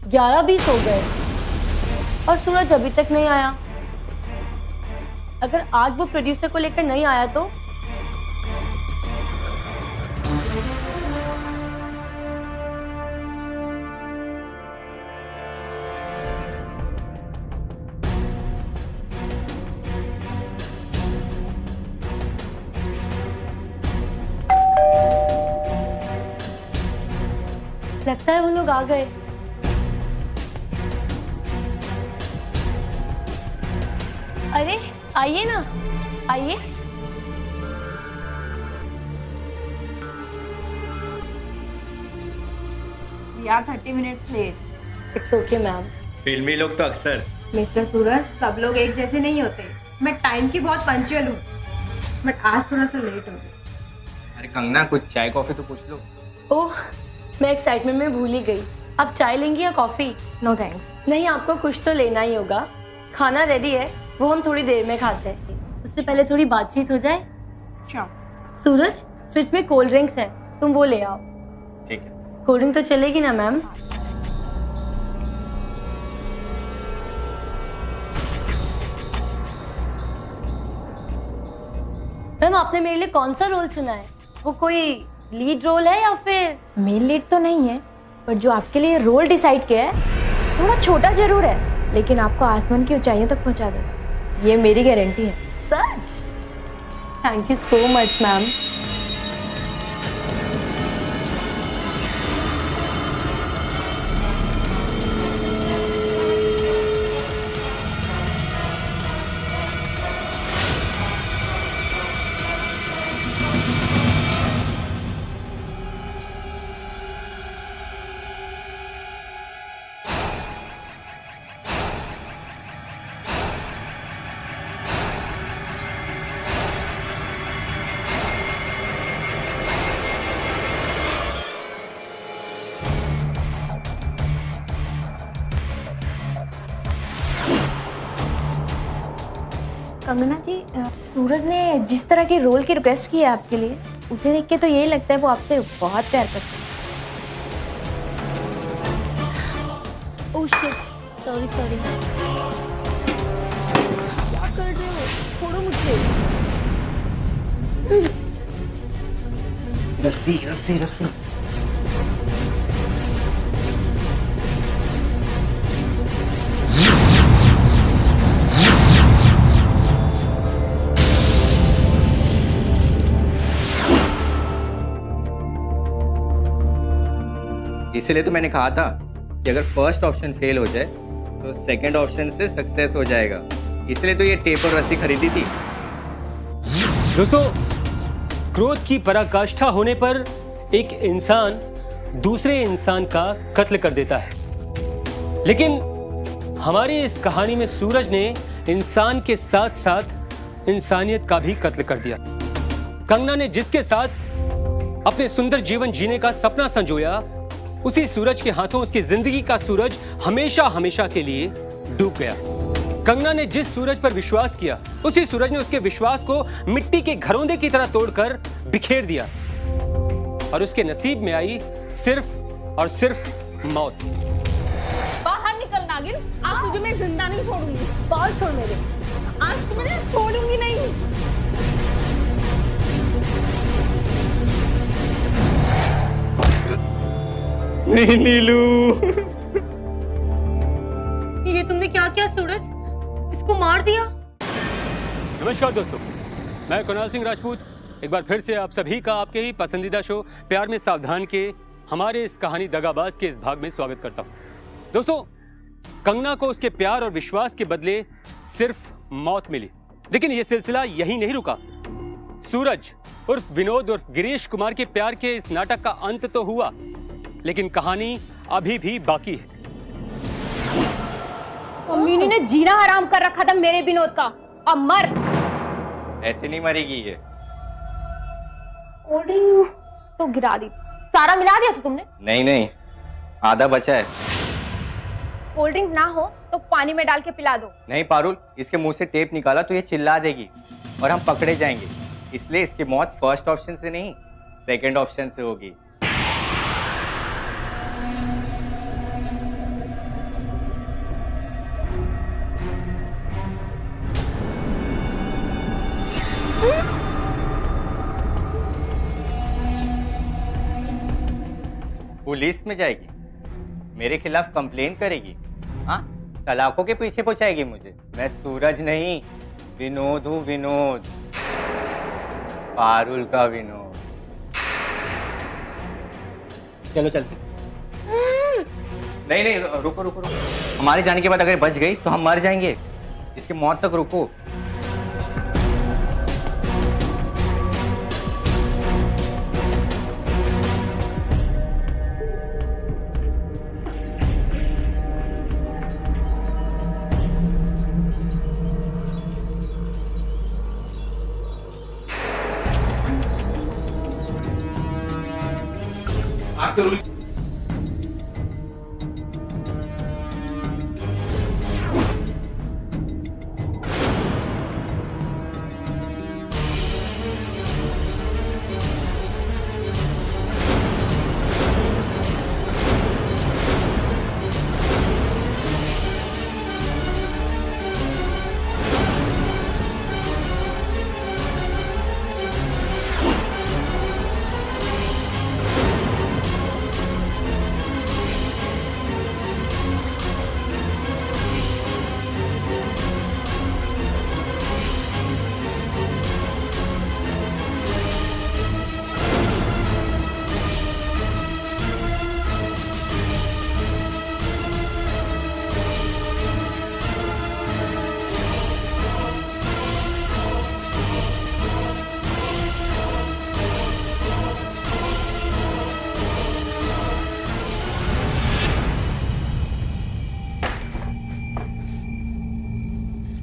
11-20 हो गए और सूरज अभी तक नहीं आया। अगर आज वो प्रोड्यूसर को लेकर नहीं आया तो? लगता है वो लोग आ गए। अरे आइए ना, आइए। We are 30 minutes late. It's okay ma'am. फिल्मी लोग तो अक्सर। मिस्टर सूरज, सब लोग एक जैसे नहीं होते। मैं टाइम की बहुत पंक्चुअल हूँ, बट आज थोड़ा सा लेट हो गई। अरे कंगना, कुछ चाय कॉफी तो पूछ लो। ओह, मैं एक्साइटमेंट में भूल ही गई। आप चाय लेंगी या कॉफी? No thanks. नहीं, आपको कुछ तो लेना ही होगा। खाना रेडी है, वो हम थोड़ी देर में खाते हैं। उससे पहले थोड़ी बातचीत हो जाए। श्योर। सूरज, फ्रिज में कोल्ड ड्रिंक्स है, तुम वो ले आओ। ठीक है। कोल्ड ड्रिंक तो चलेगी ना मैम? मैम, आपने मेरे लिए कौन सा रोल चुना है? वो कोई लीड रोल है या फिर? मेन लीड तो नहीं है, पर जो आपके लिए रोल डिसाइड किया है थोड़ा छोटा जरूर है, लेकिन आपको आसमान की ऊंचाइयों तक पहुंचा देगा, ये मेरी गारंटी है। सच? Thank you so much ma'am. Kangana ji, Suraj ने जिस तरह की रोल की रिक्वेस्ट की है आपके लिए, उसे देख के तो यही लगता है वो आपसे बहुत प्यार करता है। Oh shit, sorry sorry. क्या कर रहे हो? छोड़ो मुझे। रस्सी रस्सी रस्सी। इसलिए तो मैंने कहा था कि अगर फर्स्ट ऑप्शन फेल हो जाए तो सेकंड ऑप्शन से सक्सेस हो जाएगा। इसलिए तो ये टेप और रस्सी खरीदी थी। दोस्तों, क्रोध की पराकाष्ठा होने पर एक इंसान दूसरे इंसान का कत्ल कर देता है, लेकिन हमारी इस कहानी में सूरज ने इंसान के साथ साथ इंसानियत का भी कत्ल कर दिया। कंगना ने जिसके साथ अपने सुंदर जीवन जीने का सपना संजोया, उसी सूरज के हाथों उसकी जिंदगी का सूरज हमेशा हमेशा के लिए डूब गया। कंगना ने जिस सूरज पर विश्वास किया, उसी सूरज ने उसके विश्वास को मिट्टी के घरौंदे की तरह तोड़कर बिखेर दिया, और उसके नसीब में आई सिर्फ और सिर्फ मौत। बाहर निकल नागिन, आज तुझे मैं जिंदा नहीं छोड़ूंगी। बाल छोड़ मेरे। आज तुम्हें ना छोड़ूंगी नहीं। नहीं नीलू। ये तुमने क्या किया सूरज? इसको मार दिया? नमस्कार दोस्तों, मैं कुणाल सिंह राजपूत एक बार फिर से आप सभी का आपके ही पसंदीदा शो प्यार में सावधान के हमारे इस कहानी दगाबाज के इस भाग में स्वागत करता हूं। दोस्तों, कंगना को उसके प्यार और विश्वास के बदले सिर्फ मौत मिली, लेकिन यह सिलसिला यही नहीं रुका। सूरज उर्फ विनोद उर्फ गिरीश कुमार के प्यार के इस नाटक का अंत तो हुआ, लेकिन कहानी अभी भी बाकी है। मम्मी ने जीना हराम कर रखा था मेरे विनोद का, अब मर। ऐसे नहीं मरेगी ये। कोल्ड ड्रिंक तो गिरा दी, सारा मिला दिया था तुमने? नहीं नहीं, आधा बचा है। कोल्ड ड्रिंक ना हो तो पानी में डाल के पिला दो। नहीं पारुल, इसके मुंह से टेप निकाला तो ये चिल्ला देगी और हम पकड़े जाएंगे, इसलिए इसकी मौत फर्स्ट ऑप्शन से नहीं सेकंड ऑप्शन से होगी। पुलिस में जाएगी, मेरे खिलाफ कंप्लेंट करेगी, हाँ तलाकों के पीछे पहुंचाएगी मुझे। मैं सूरज नहीं, विनोद हूँ, विनोद, पारुल का विनोद। चलो चलते। नहीं नहीं, रुको रुको रुको, हमारे जाने के बाद अगर बच गई तो हम मर जाएंगे, इसकी मौत तक रुको।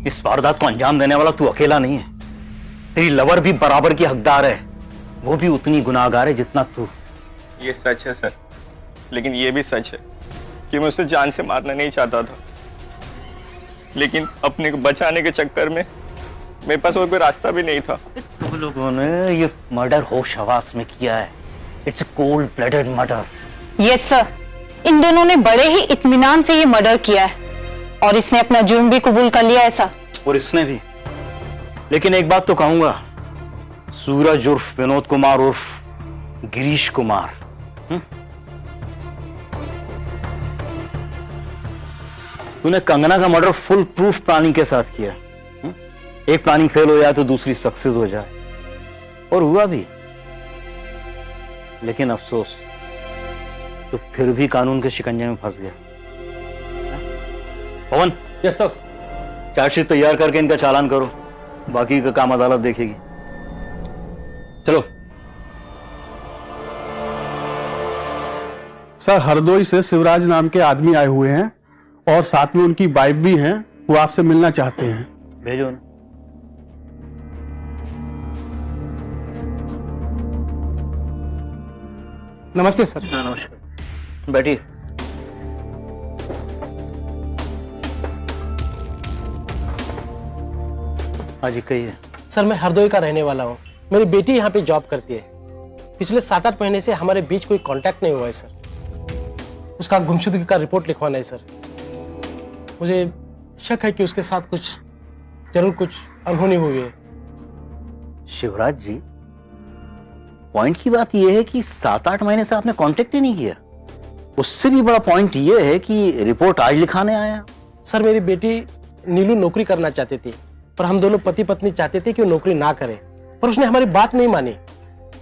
इस वारदात को अंजाम देने वाला तू अकेला नहीं है, तेरी लवर भी बराबर की हकदार है, वो भी उतनी गुनाहगार है जितना तू। ये सच है सर, लेकिन ये भी सच है कि मैं उसे जान से मारना नहीं चाहता था, लेकिन अपने को बचाने के चक्कर में मेरे पास और कोई रास्ता भी नहीं था। तुम लोगों ने ये मर्डर होश हवास में किया है। It's a cold blooded murder. Yes sir, इन दोनों ने बड़े ही इत्मीनान से ये मर्डर किया है और इसने अपना जुर्म भी कबूल कर लिया ऐसा। और इसने भी, लेकिन एक बात तो कहूंगा, सूरज उर्फ विनोद कुमार उर्फ गिरीश कुमार तूने कंगना का मर्डर फुल प्रूफ प्लानिंग के साथ किया। एक प्लानिंग फेल हो जाए तो दूसरी सक्सेस हो जाए, और हुआ भी। लेकिन अफसोस, तो फिर भी कानून के शिकंजे में फंस गया। पवन, यस सर। चार्जशीट तैयार करके इनका चालान करो, बाकी का काम अदालत देखेगी। चलो। सर, हरदोई से शिवराज नाम के आदमी आए हुए हैं और साथ में उनकी वाइफ भी हैं, वो आपसे मिलना चाहते हैं। भेजो ना। नमस्ते सर। नमस्कार, बैठिए। हाँ जी, कहिए। सर, मैं हरदोई का रहने वाला हूँ। मेरी बेटी यहाँ पे जॉब करती है। पिछले 7-8 महीने से हमारे बीच कोई कांटेक्ट नहीं हुआ है सर। उसका गुमशुदगी का रिपोर्ट लिखवाना है सर। मुझे शक है कि उसके साथ कुछ जरूर कुछ अनहोनी हुई है। शिवराज जी, पॉइंट की बात यह है कि 7-8 महीने से आपने कांटेक्ट ही नहीं किया। उससे भी बड़ा पॉइंट यह है कि रिपोर्ट आज लिखाने आया। सर, मेरी बेटी नीलू नौकरी करना चाहती थी, पर हम दोनों पति पत्नी चाहते थे कि वो नौकरी ना करे, पर उसने हमारी बात नहीं मानी।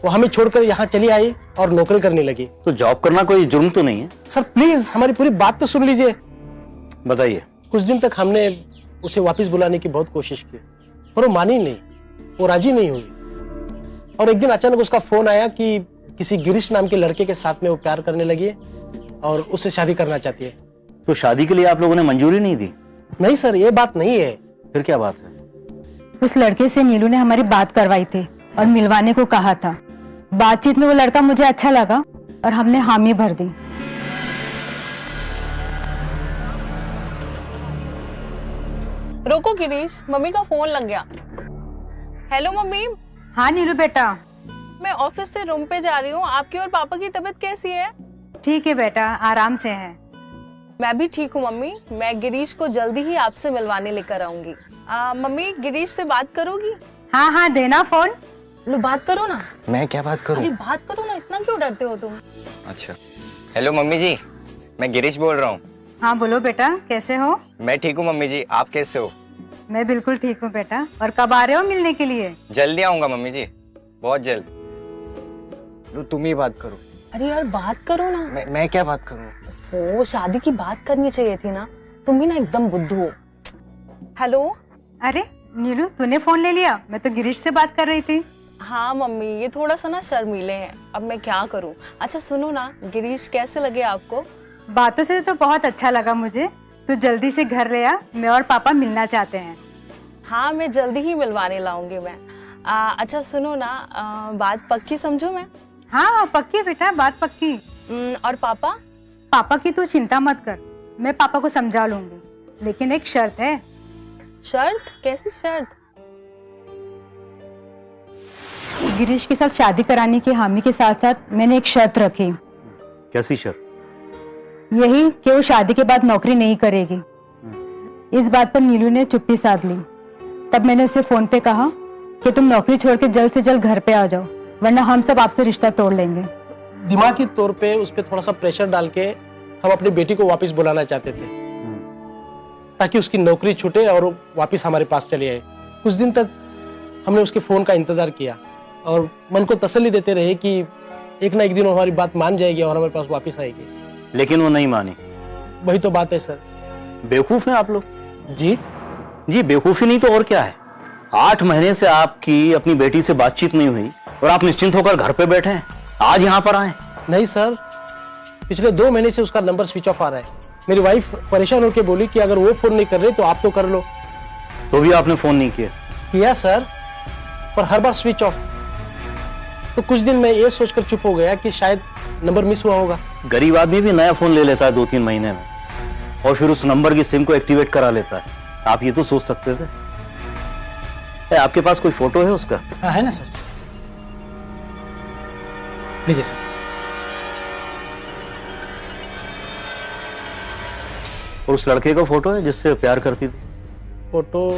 वो हमें छोड़कर यहाँ चली आई और नौकरी करने लगी। तो जॉब करना कोई जुर्म तो नहीं है? सर प्लीज हमारी पूरी बात तो सुन लीजिए। बताइए। कुछ दिन तक हमने उसे वापस बुलाने की बहुत कोशिश की, पर वो मानी नहीं, वो राजी नहीं हुई। और एक दिन अचानक उसका फोन आया कि किसी गिरीश नाम के लड़के के साथ में वो प्यार करने लगी है और उससे शादी करना चाहती है। तो शादी के लिए आप लोगों ने मंजूरी नहीं दी? नहीं सर, ये बात नहीं है। फिर क्या बात है? उस लड़के से नीलू ने हमारी बात करवाई थी और मिलवाने को कहा था। बातचीत में वो लड़का मुझे अच्छा लगा और हमने हामी भर दी। रोको गिरीश, मम्मी का फोन लग गया। Hello mummy. हाँ नीलू बेटा। मैं ऑफिस से रूम पे जा रही हूँ। आपकी और पापा की तबीयत कैसी है? ठीक है बेटा, आराम से है। मैं भी ठीक हूँ मम्मी। मैं गिरीश को जल्दी ही आपसे मिलवाने लेकर आऊंगी। मम्मी, गिरीश से बात करोगी? हाँ हाँ, देना फोन। लो बात करो ना। मैं क्या बात करूं? अरे बात करो ना, इतना क्यों डरते हो तुम? अच्छा। हेलो मम्मी जी, मैं गिरीश बोल रहा हूँ। हाँ बोलो बेटा, कैसे हो? मैं ठीक हूँ मम्मी जी, आप कैसे हो? मैं बिल्कुल ठीक हूँ बेटा। और कब आ रहे हो मिलने के लिए? जल्दी आऊंगा मम्मी जी, बहुत जल्द। लो तुम ही बात करो। अरे यार बात करो ना। मैं क्या बात करूँ? वो शादी की बात करनी चाहिए थी ना। तुम भी ना एकदम बुद्धू हो। हेलो। अरे नीलू, तूने फोन ले लिया? मैं तो गिरीश से बात कर रही थी। हाँ मम्मी, ये थोड़ा सा ना शर्मीले हैं। अब मैं क्या करूँ। अच्छा सुनो ना, गिरीश कैसे लगे आपको? बातों से तो बहुत अच्छा लगा मुझे। तू जल्दी से घर ले आ, मैं और पापा मिलना चाहते हैं। हाँ मैं जल्दी ही मिलवाने लाऊंगी मैं। अच्छा सुनो ना, बात पक्की समझो मैं? हाँ पक्की बेटा, बात पक्की। और पापा? पापा की तू चिंता मत कर, मैं पापा को समझा लूंगी, लेकिन एक शर्त है। शर्त? कैसी शर्त? गिरीश के साथ शादी कराने की हामी के साथ साथ मैंने एक शर्त रखी। कैसी शर्त? यही कि वो शादी के बाद नौकरी नहीं करेगी। इस बात पर नीलू ने चुप्पी साध ली। तब मैंने उसे फोन पे कहा कि तुम नौकरी छोड़ के जल्द से जल्द घर पे आ जाओ, वरना हम सब आपसे रिश्ता तोड़ लेंगे। दिमागी तौर पे उस पर थोड़ा सा प्रेशर डाल के हम अपनी बेटी को वापस बुलाना चाहते थे, ताकि उसकी नौकरी छूटे और वो वापस हमारे पास चली आए। कुछ दिन तक हमने उसके फोन का इंतजार किया और मन को तसल्ली देते रहे कि एक ना एक दिन हमारी बात मान जाएगी और हमारे पास वापस आएगी। लेकिन वो नहीं मानी। वही तो बात है सर। बेवकूफ हैं आप लोग। जी जी, बेवकूफी नहीं तो और क्या है। 8 महीने से आपकी अपनी बेटी से बातचीत नहीं हुई और आप निश्चिंत होकर घर पे बैठे हैं, आज यहाँ पर आए। नहीं सर, पिछले 2 महीने से उसका नंबर स्विच ऑफ आ रहा है। मेरी वाइफ परेशान होकर बोली कि अगर वो फोन नहीं कर रहे तो आप तो कर लो। तो भी आपने फोन नहीं किया? किया सर, पर हर बार स्विच ऑफ। तो कुछ दिन मैं ये सोचकर चुप हो गया कि शायद नंबर मिस हुआ होगा। गरीब आदमी भी नया फोन ले लेता है 2-3 महीने में और फिर उस नंबर की सिम को एक्टिवेट करा लेता है। आप ये तो सोच सकते थे। आपके पास कोई फोटो है उसका? हाँ है ना सर, लीजिए सर। और उस लड़के का फोटो है जिससे प्यार करती थी? फोटो?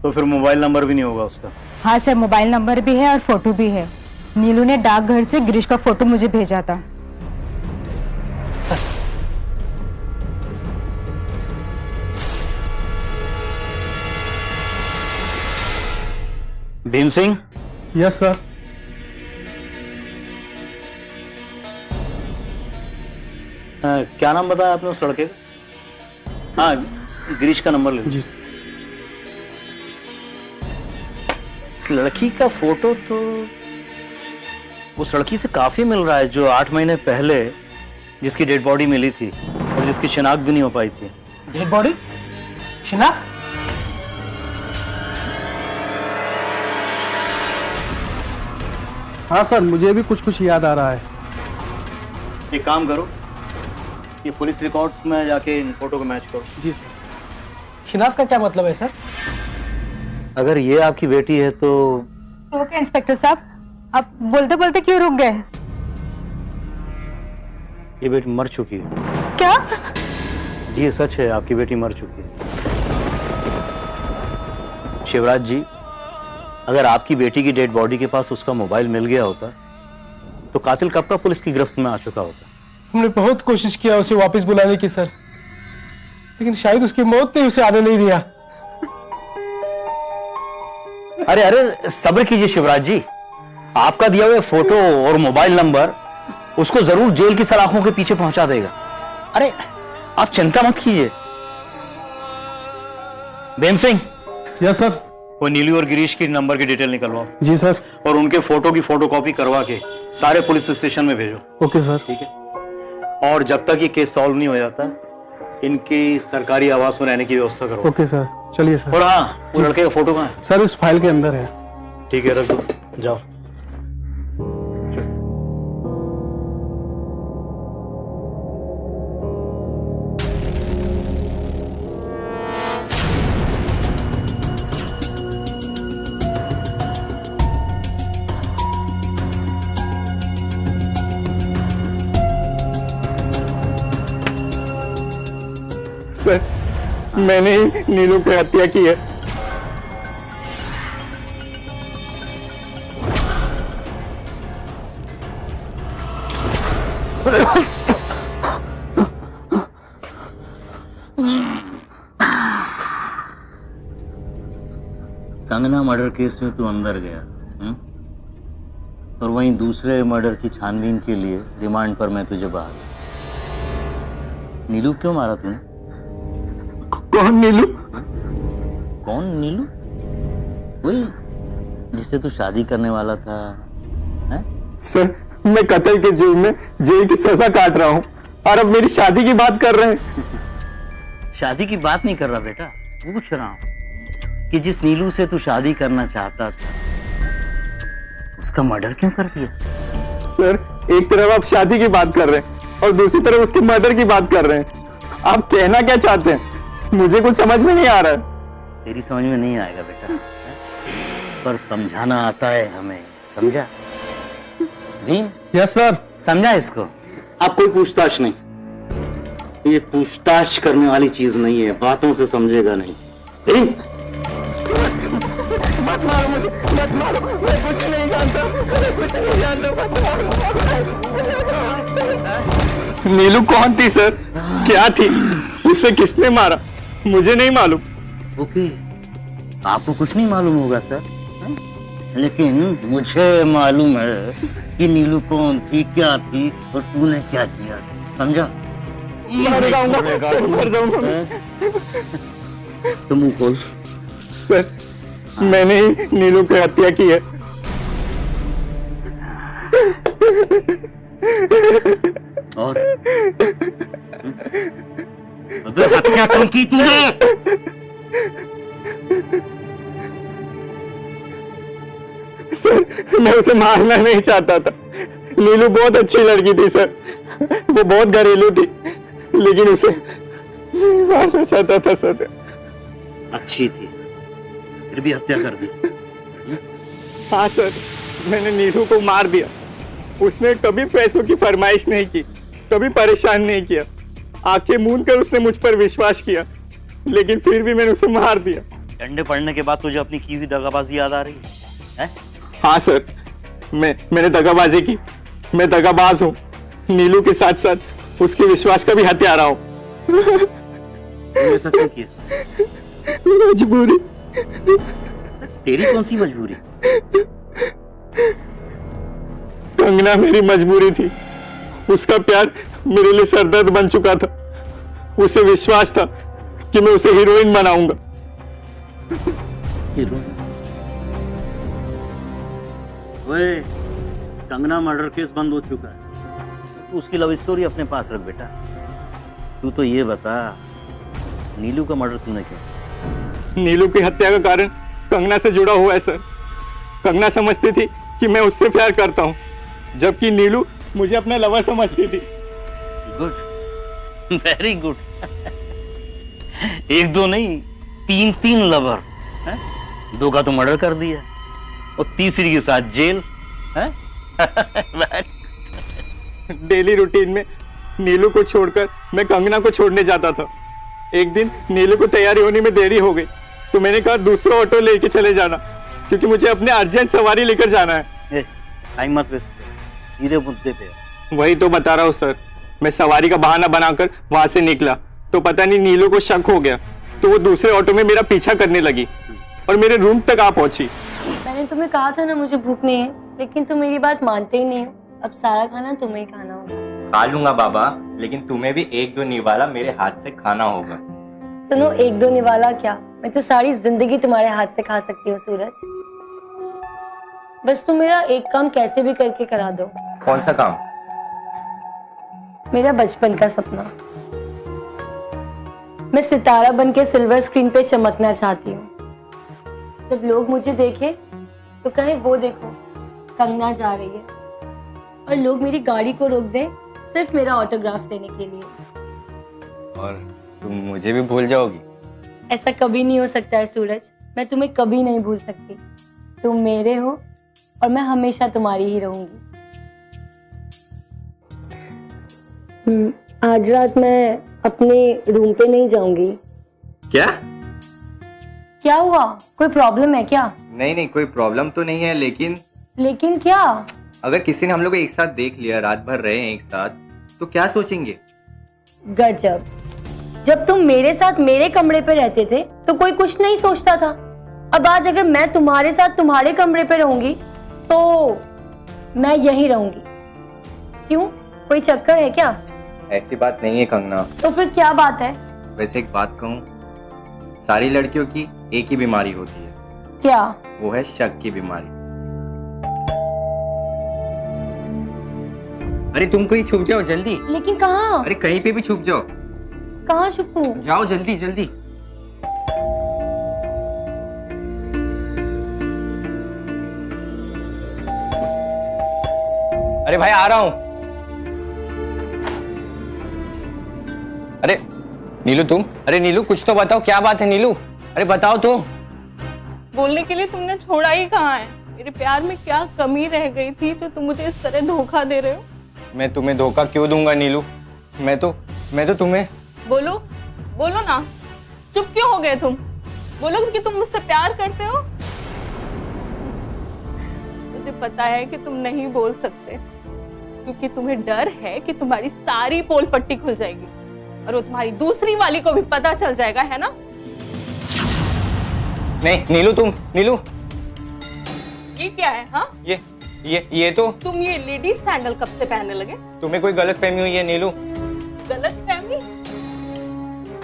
तो फिर मोबाइल नंबर भी नहीं होगा उसका? हाँ सर, मोबाइल नंबर भी है और फोटो भी है। नीलू ने डाकघर से गिरीश का फोटो मुझे भेजा था। Sir Bhim Singh. Yes sir. क्या नाम बताया आपने उस लड़के का? हाँ, गिरीश का नंबर ले लो। जी। लड़की का फोटो तो उस लड़की से काफी मिल रहा है जो 8 महीने पहले जिसकी डेड बॉडी मिली थी और जिसकी शिनाख्त भी नहीं हो पाई थी। Dead body? शिनाख्त? हाँ सर, मुझे भी कुछ कुछ याद आ रहा है। एक काम करो, ये पुलिस रिकॉर्ड्स में जाके इन फोटो को मैच करो। जी सर। शिनाख्त का क्या मतलब है सर? अगर ये आपकी बेटी है तो ओके इंस्पेक्टर साहब, आप बोलते बोलते क्यों रुक गए? ये बेटी मर चुकी है। क्या? जी ये सच है, आपकी बेटी मर चुकी है। शिवराज जी, अगर आपकी बेटी की डेड बॉडी के पास उसका मोबाइल मिल गया होता तो कातिल कब का पुलिस की गिरफ्त में आ चुका होता। हमने बहुत कोशिश किया उसे वापस बुलाने की सर, लेकिन शायद उसकी मौत ने उसे आने नहीं दिया। अरे अरे सब्र कीजिए शिवराज जी, आपका दिया हुआ फोटो और मोबाइल नंबर उसको जरूर जेल की सलाखों के पीछे पहुंचा देगा। अरे आप चिंता मत कीजिए। भीम सिंह। Yes sir. वो नीलू और गिरीश की नंबर की डिटेल निकलवाओ। जी सर। और उनके फोटो की फोटोकॉपी करवा के सारे पुलिस स्टेशन में भेजो। Okay sir. ठीक है। और जब तक ये केस सॉल्व नहीं हो जाता इनकी सरकारी आवास में रहने की व्यवस्था करो। ओके सर, चलिए सर। और हाँ, वो लड़के का फोटो कहाँ है? सर इस फाइल के अंदर है। ठीक है, रख दो, जाओ। सर, मैंने ही नीलू की हत्या की है। कंगना मर्डर केस में तू अंदर गया, और वहीं दूसरे मर्डर की छानबीन के लिए रिमांड पर मैं तुझे बाहर। नीलू क्यों मारा तूने? कौन नीलू? कौन नीलू? वही जिससे तू शादी करने वाला था, है? सर, मैं कत्ल के जुर्म में जेल की सजा काट रहा हूँ और अब मेरी शादी की बात कर रहे हैं। शादी की बात नहीं कर रहा बेटा, पूछ रहा हूँ कि जिस नीलू से तू शादी करना चाहता था उसका मर्डर क्यों कर दिया? सर, एक तरफ आप शादी की बात कर रहे हैं और दूसरी तरफ उसके मर्डर की बात कर रहे हैं। आप कहना क्या चाहते हैं? मुझे कुछ समझ में नहीं आ रहा है। तेरी समझ में नहीं आएगा बेटा, पर समझाना आता है हमें, समझा? भीम। Yes sir. समझा इसको? अब कोई पूछताछ नहीं, ये पूछताछ करने वाली चीज नहीं है, बातों से समझेगा नहीं। भीम। मत मारो मुझे, मत मारो, मैं कुछ नहीं जानता, मैं कुछ नहीं जानता, मत मारो। नीलू कौन थी सर? क्या थी? उसे किसने मारा? मुझे नहीं मालूम। ओके, आपको कुछ नहीं मालूम होगा सर, लेकिन मुझे मालूम है कि नीलू कौन थी, क्या थी और तूने क्या किया, समझा? मर जाऊंगा, मर जाऊंगा। तो मुंह खोल। सर, मैंने ही नीलू की हत्या की है। और हत्या क्यों की तूने? सर, मैं उसे मारना नहीं चाहता था। नीलू बहुत अच्छी लड़की थी सर, वो बहुत घरेलू थी, लेकिन उसे मारना चाहता था सर। अच्छी थी, फिर भी हत्या कर दी। हाँ सर, मैंने नीलू को मार दिया। उसने कभी पैसों की फरमाइश नहीं की, कभी परेशान नहीं किया। आंखें मूंद कर उसने मुझ पर विश्वास किया, लेकिन फिर भी मैंने उसे मार दिया। डंडे पड़ने के बाद तुझे अपनी की हुई दगाबाजी याद आ रही है? हाँ सर, मैंने दगाबाजी की। मैं दगाबाज हूँ, नीलू के साथ साथ उसके विश्वास का भी हत्यारा हूँ। ऐसा क्यों किया? मजबूरी। तेरी कौन सी मजबूरी? कंगना मेरी मजबूरी थी। उसका प्यार मेरे लिए सरदर्द बन चुका था। उसे विश्वास था कि मैं उसे हीरोइन बनाऊंगा। हीरोइन? ओए, कंगना मर्डर केस बंद हो चुका है, तो उसकी लव स्टोरी अपने पास रख बेटा। तू तो ये बता, नीलू का मर्डर तूने किया? नीलू की हत्या का कारण कंगना से जुड़ा हुआ है सर। कंगना समझती थी कि मैं उससे प्यार करता हूँ, जबकि नीलू मुझे अपना लवर समझती थी। Good, very good. एक दो नहीं, तीन तीन लवर, दो का तो मर्डर कर दिया और तीसरी के साथ जेल। डेली रूटीन में नीलू को छोड़कर मैं कंगना को छोड़ने जाता था। एक दिन नीलू को तैयारी होने में देरी हो गई, तो मैंने कहा दूसरा ऑटो लेके चले जाना, क्योंकि मुझे अपने अर्जेंट सवारी लेकर जाना है। टाइम मत वेस्ट कर, सीधे मुद्दे पे। वही तो बता रहा हूँ सर, मैं सवारी का बहाना बनाकर वहां से निकला तो पता नहीं नीलू को शक हो गया, तो वो दूसरे ऑटो में मेरा पीछा करने लगी और मेरे रूम तक आ पहुंची। मैंने तुम्हें कहा था ना मुझे भूख नहीं है, लेकिन तुम मेरी बात मानते ही नहीं हो। अब सारा खाना तुम्हें ही खाना होगा। खा लूंगा बाबा, लेकिन तुम्हें भी एक दो निवाला मेरे हाथ से खाना होगा। सुनो, एक दो निवाला क्या, मैं तो सारी जिंदगी तुम्हारे हाथ से खा सकती हूँ सूरज। बस तुम मेरा एक काम कैसे भी करके करा दो। कौन सा काम? मेरा बचपन का सपना, मैं सितारा बन के सिल्वर स्क्रीन पे चमकना चाहती हूँ। जब लोग मुझे देखें तो कहे वो देखो कंगना जा रही है, और लोग मेरी गाड़ी को रोक दें सिर्फ मेरा ऑटोग्राफ लेने के लिए। और तुम मुझे भी भूल जाओगी? ऐसा कभी नहीं हो सकता है सूरज, मैं तुम्हें कभी नहीं भूल सकती। तुम मेरे हो और मैं हमेशा तुम्हारी ही रहूंगी। आज रात मैं अपने रूम पे नहीं जाऊंगी। क्या? क्या हुआ, कोई प्रॉब्लम है क्या? नहीं नहीं, कोई प्रॉब्लम तो नहीं है, लेकिन क्या? अगर किसी ने हम लोग को एक साथ देख लिया, रात भर रहे हैं एक साथ, तो क्या सोचेंगे? गजब, जब तुम मेरे साथ मेरे कमरे पे रहते थे तो कोई कुछ नहीं सोचता था। अब आज अगर मैं तुम्हारे साथ तुम्हारे कमरे पे रहूंगी तो मैं यहीं रहूंगी। क्यों, कोई चक्कर है क्या? ऐसी बात नहीं है कंगना। तो फिर क्या बात है? वैसे एक बात कहूँ, सारी लड़कियों की एक ही बीमारी होती है। क्या? वो है शक की बीमारी। अरे तुम कहीं छुप जाओ जल्दी। लेकिन कहाँ? अरे कहीं पे भी छुप जाओ। कहाँ छुपूं? जाओ जल्दी जल्दी। अरे भाई आ रहा हूं। अरे नीलू तुम, अरे नीलू कुछ तो बताओ, क्या बात है नीलू? अरे बताओ तो। बोलने के लिए तुमने छोड़ा ही कहाँ है? मेरे प्यार में क्या कमी रह गई थी जो तुम मुझे इस तरह धोखा दे रहे हो? मैं तुम्हें धोखा क्यों दूंगा नीलू? मैं तो तुम्हें। बोलो बोलो ना, चुप क्यों हो गए तुम? बोलो कि तुम मुझसे प्यार करते हो। मुझे पता है कि तुम नहीं बोल सकते, क्योंकि तुम्हें डर है कि तुम्हारी सारी पोल पट्टी खुल जाएगी और वो तुम्हारी दूसरी वाली को भी पता चल जाएगा, है ना? नहीं नीलू नीलू ये क्या है? हाँ, ये तो तुम ये लेडीज सैंडल कब से पहनने लगे? तुम्हें कोई गलतफहमी हुई है नीलू? गलतफहमी?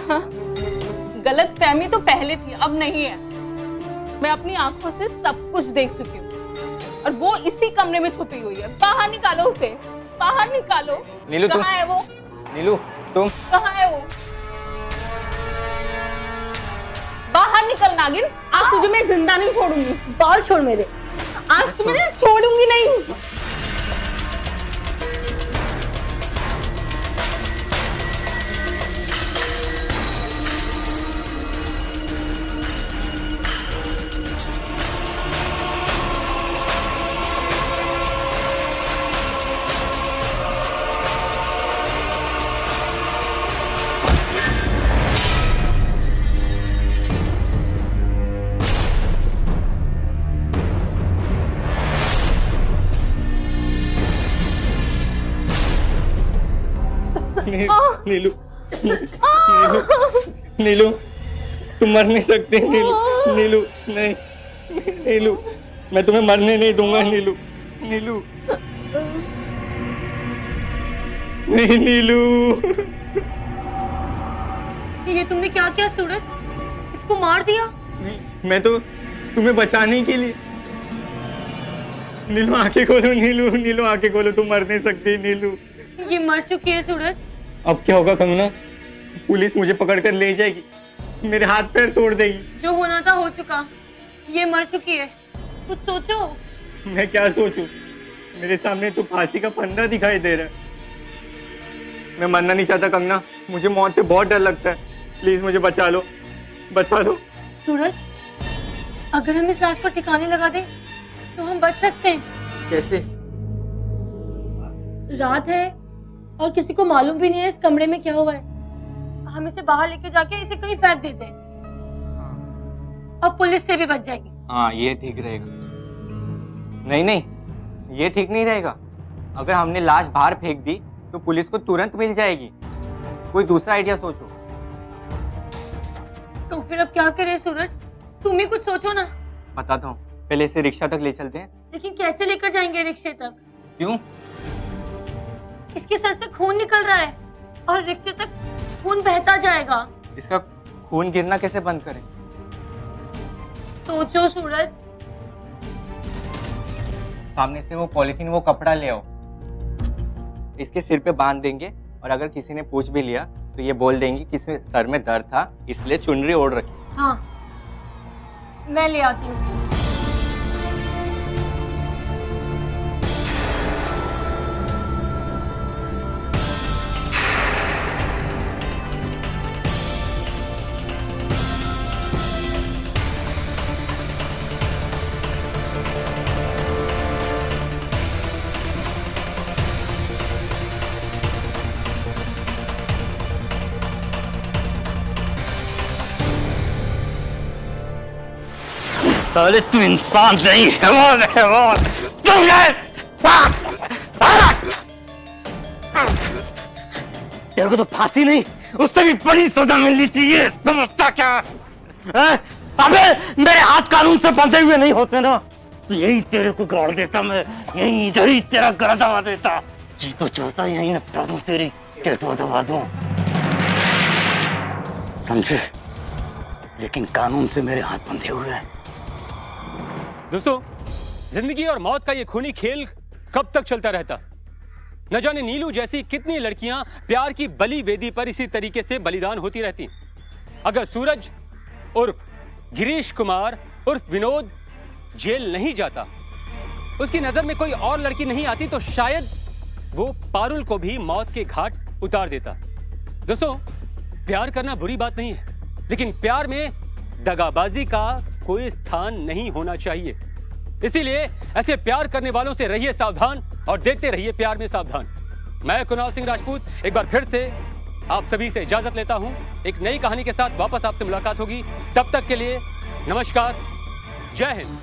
हाँ, गलतफहमी तो पहले थी, अब नहीं है। मैं अपनी आंखों से सब कुछ देख चुकी हूँ और वो इसी कमरे में छुपी हुई है। बाहर निकालो उसे, बाहर निकालो। नीलू कहाँ है वो? नीलू तुम कहाँ है वो? बाहर निकल नागिन, आज तुझे मैं जिंदा नहीं छोड़ूंगी। बाल छोड़ मेरे, आज तुम्हें छोड़ूंगी नहीं। नीलू नीलू नीलू तुम मर नहीं सकते नीलू। नीलू नहीं, नीलू मैं तुम्हें मरने नहीं दूंगा नीलू। नीलू नहीं नीलू। ये तुमने क्या किया सूरज? इसको मार दिया? मैं तो तुम्हें बचाने के लिए। नीलू आंखें खोलो, नीलू नीलू आंखें खोलो, तुम मर नहीं सकती नीलू। ये मर चुकी है सूरज। अब क्या होगा कंगना? पुलिस मुझे पकड़ कर ले जाएगी, मेरे हाथ पैर तोड़ देगी। जो होना था हो चुका, ये मर चुकी है, कुछ सोचो। मैं क्या सोचूं? मेरे सामने तो फांसी का फंदा दिखाई दे रहा है। मैं मरना नहीं चाहता कंगना, मुझे मौत से बहुत डर लगता है। प्लीज मुझे बचा लो, बचा लो। सूरज, अगर हम इस लाश को ठिकाने लगा दें तो हम बच सकते हैं। कैसे? रात है और किसी को मालूम भी नहीं है इस कमरे में क्या हुआ है। हम इसे बाहर लेके जाके इसे कहीं फेंक देते हैं। और पुलिस से भी बच जाएगी। हाँ ये ठीक रहेगा। नहीं नहीं, ये ठीक नहीं रहेगा। अगर हमने लाश बाहर फेंक दी तो पुलिस को तुरंत मिल जाएगी। कोई दूसरा आइडिया सोचो। तो फिर अब क्या करें सूरज, तुम ही कुछ सोचो ना। बताता हूँ, पहले इसे रिक्शा तक ले चलते हैं। लेकिन कैसे लेकर जाएंगे रिक्शे तक? क्यों? इसके सर से खून निकल रहा है और रिक्शे तक खून बहता जाएगा। इसका खून गिरना कैसे बंद करें? सोचो सूरज। सामने से वो पॉलीथीन, वो कपड़ा ले आओ, इसके सिर पे बांध देंगे और अगर किसी ने पूछ भी लिया तो ये बोल देंगे कि सर में दर्द था इसलिए चुनरी ओढ़ रखी। हाँ मैं ले आती हूँ। साले तू इंसान नहीं, हैवान हैवान। समझे? तेरे को तो फांसी नहीं, उससे भी बड़ी सजा मिलनी चाहिए। समझता क्या है? अबे मेरे हाथ कानून से बंधे हुए नहीं होते ना, तो यही तेरे को गाड़ देता मैं, यही इधर ही तेरा गला दबा देता। जी तो चाहता यही निपटा दूं, तेरी टेटवा दबा दूं, समझे? लेकिन कानून से मेरे हाथ बंधे हुए हैं। दोस्तों, जिंदगी और मौत का ये खूनी खेल कब तक चलता रहता? न जाने नीलू जैसी कितनी लड़कियां प्यार की बलि वेदी पर इसी तरीके से बलिदान होती रहती। अगर सूरज उर्फ गिरीश कुमार उर्फ विनोद जेल नहीं जाता, उसकी नजर में कोई और लड़की नहीं आती, तो शायद वो पारुल को भी मौत के घाट उतार देता। दोस्तों, प्यार करना बुरी बात नहीं है, लेकिन प्यार में दगाबाजी का कोई स्थान नहीं होना चाहिए। इसीलिए ऐसे प्यार करने वालों से रहिए सावधान और देखते रहिए प्यार में सावधान। मैं कुणाल सिंह राजपूत एक बार फिर से आप सभी से इजाजत लेता हूं। एक नई कहानी के साथ वापस आपसे मुलाकात होगी। तब तक के लिए नमस्कार, जय हिंद।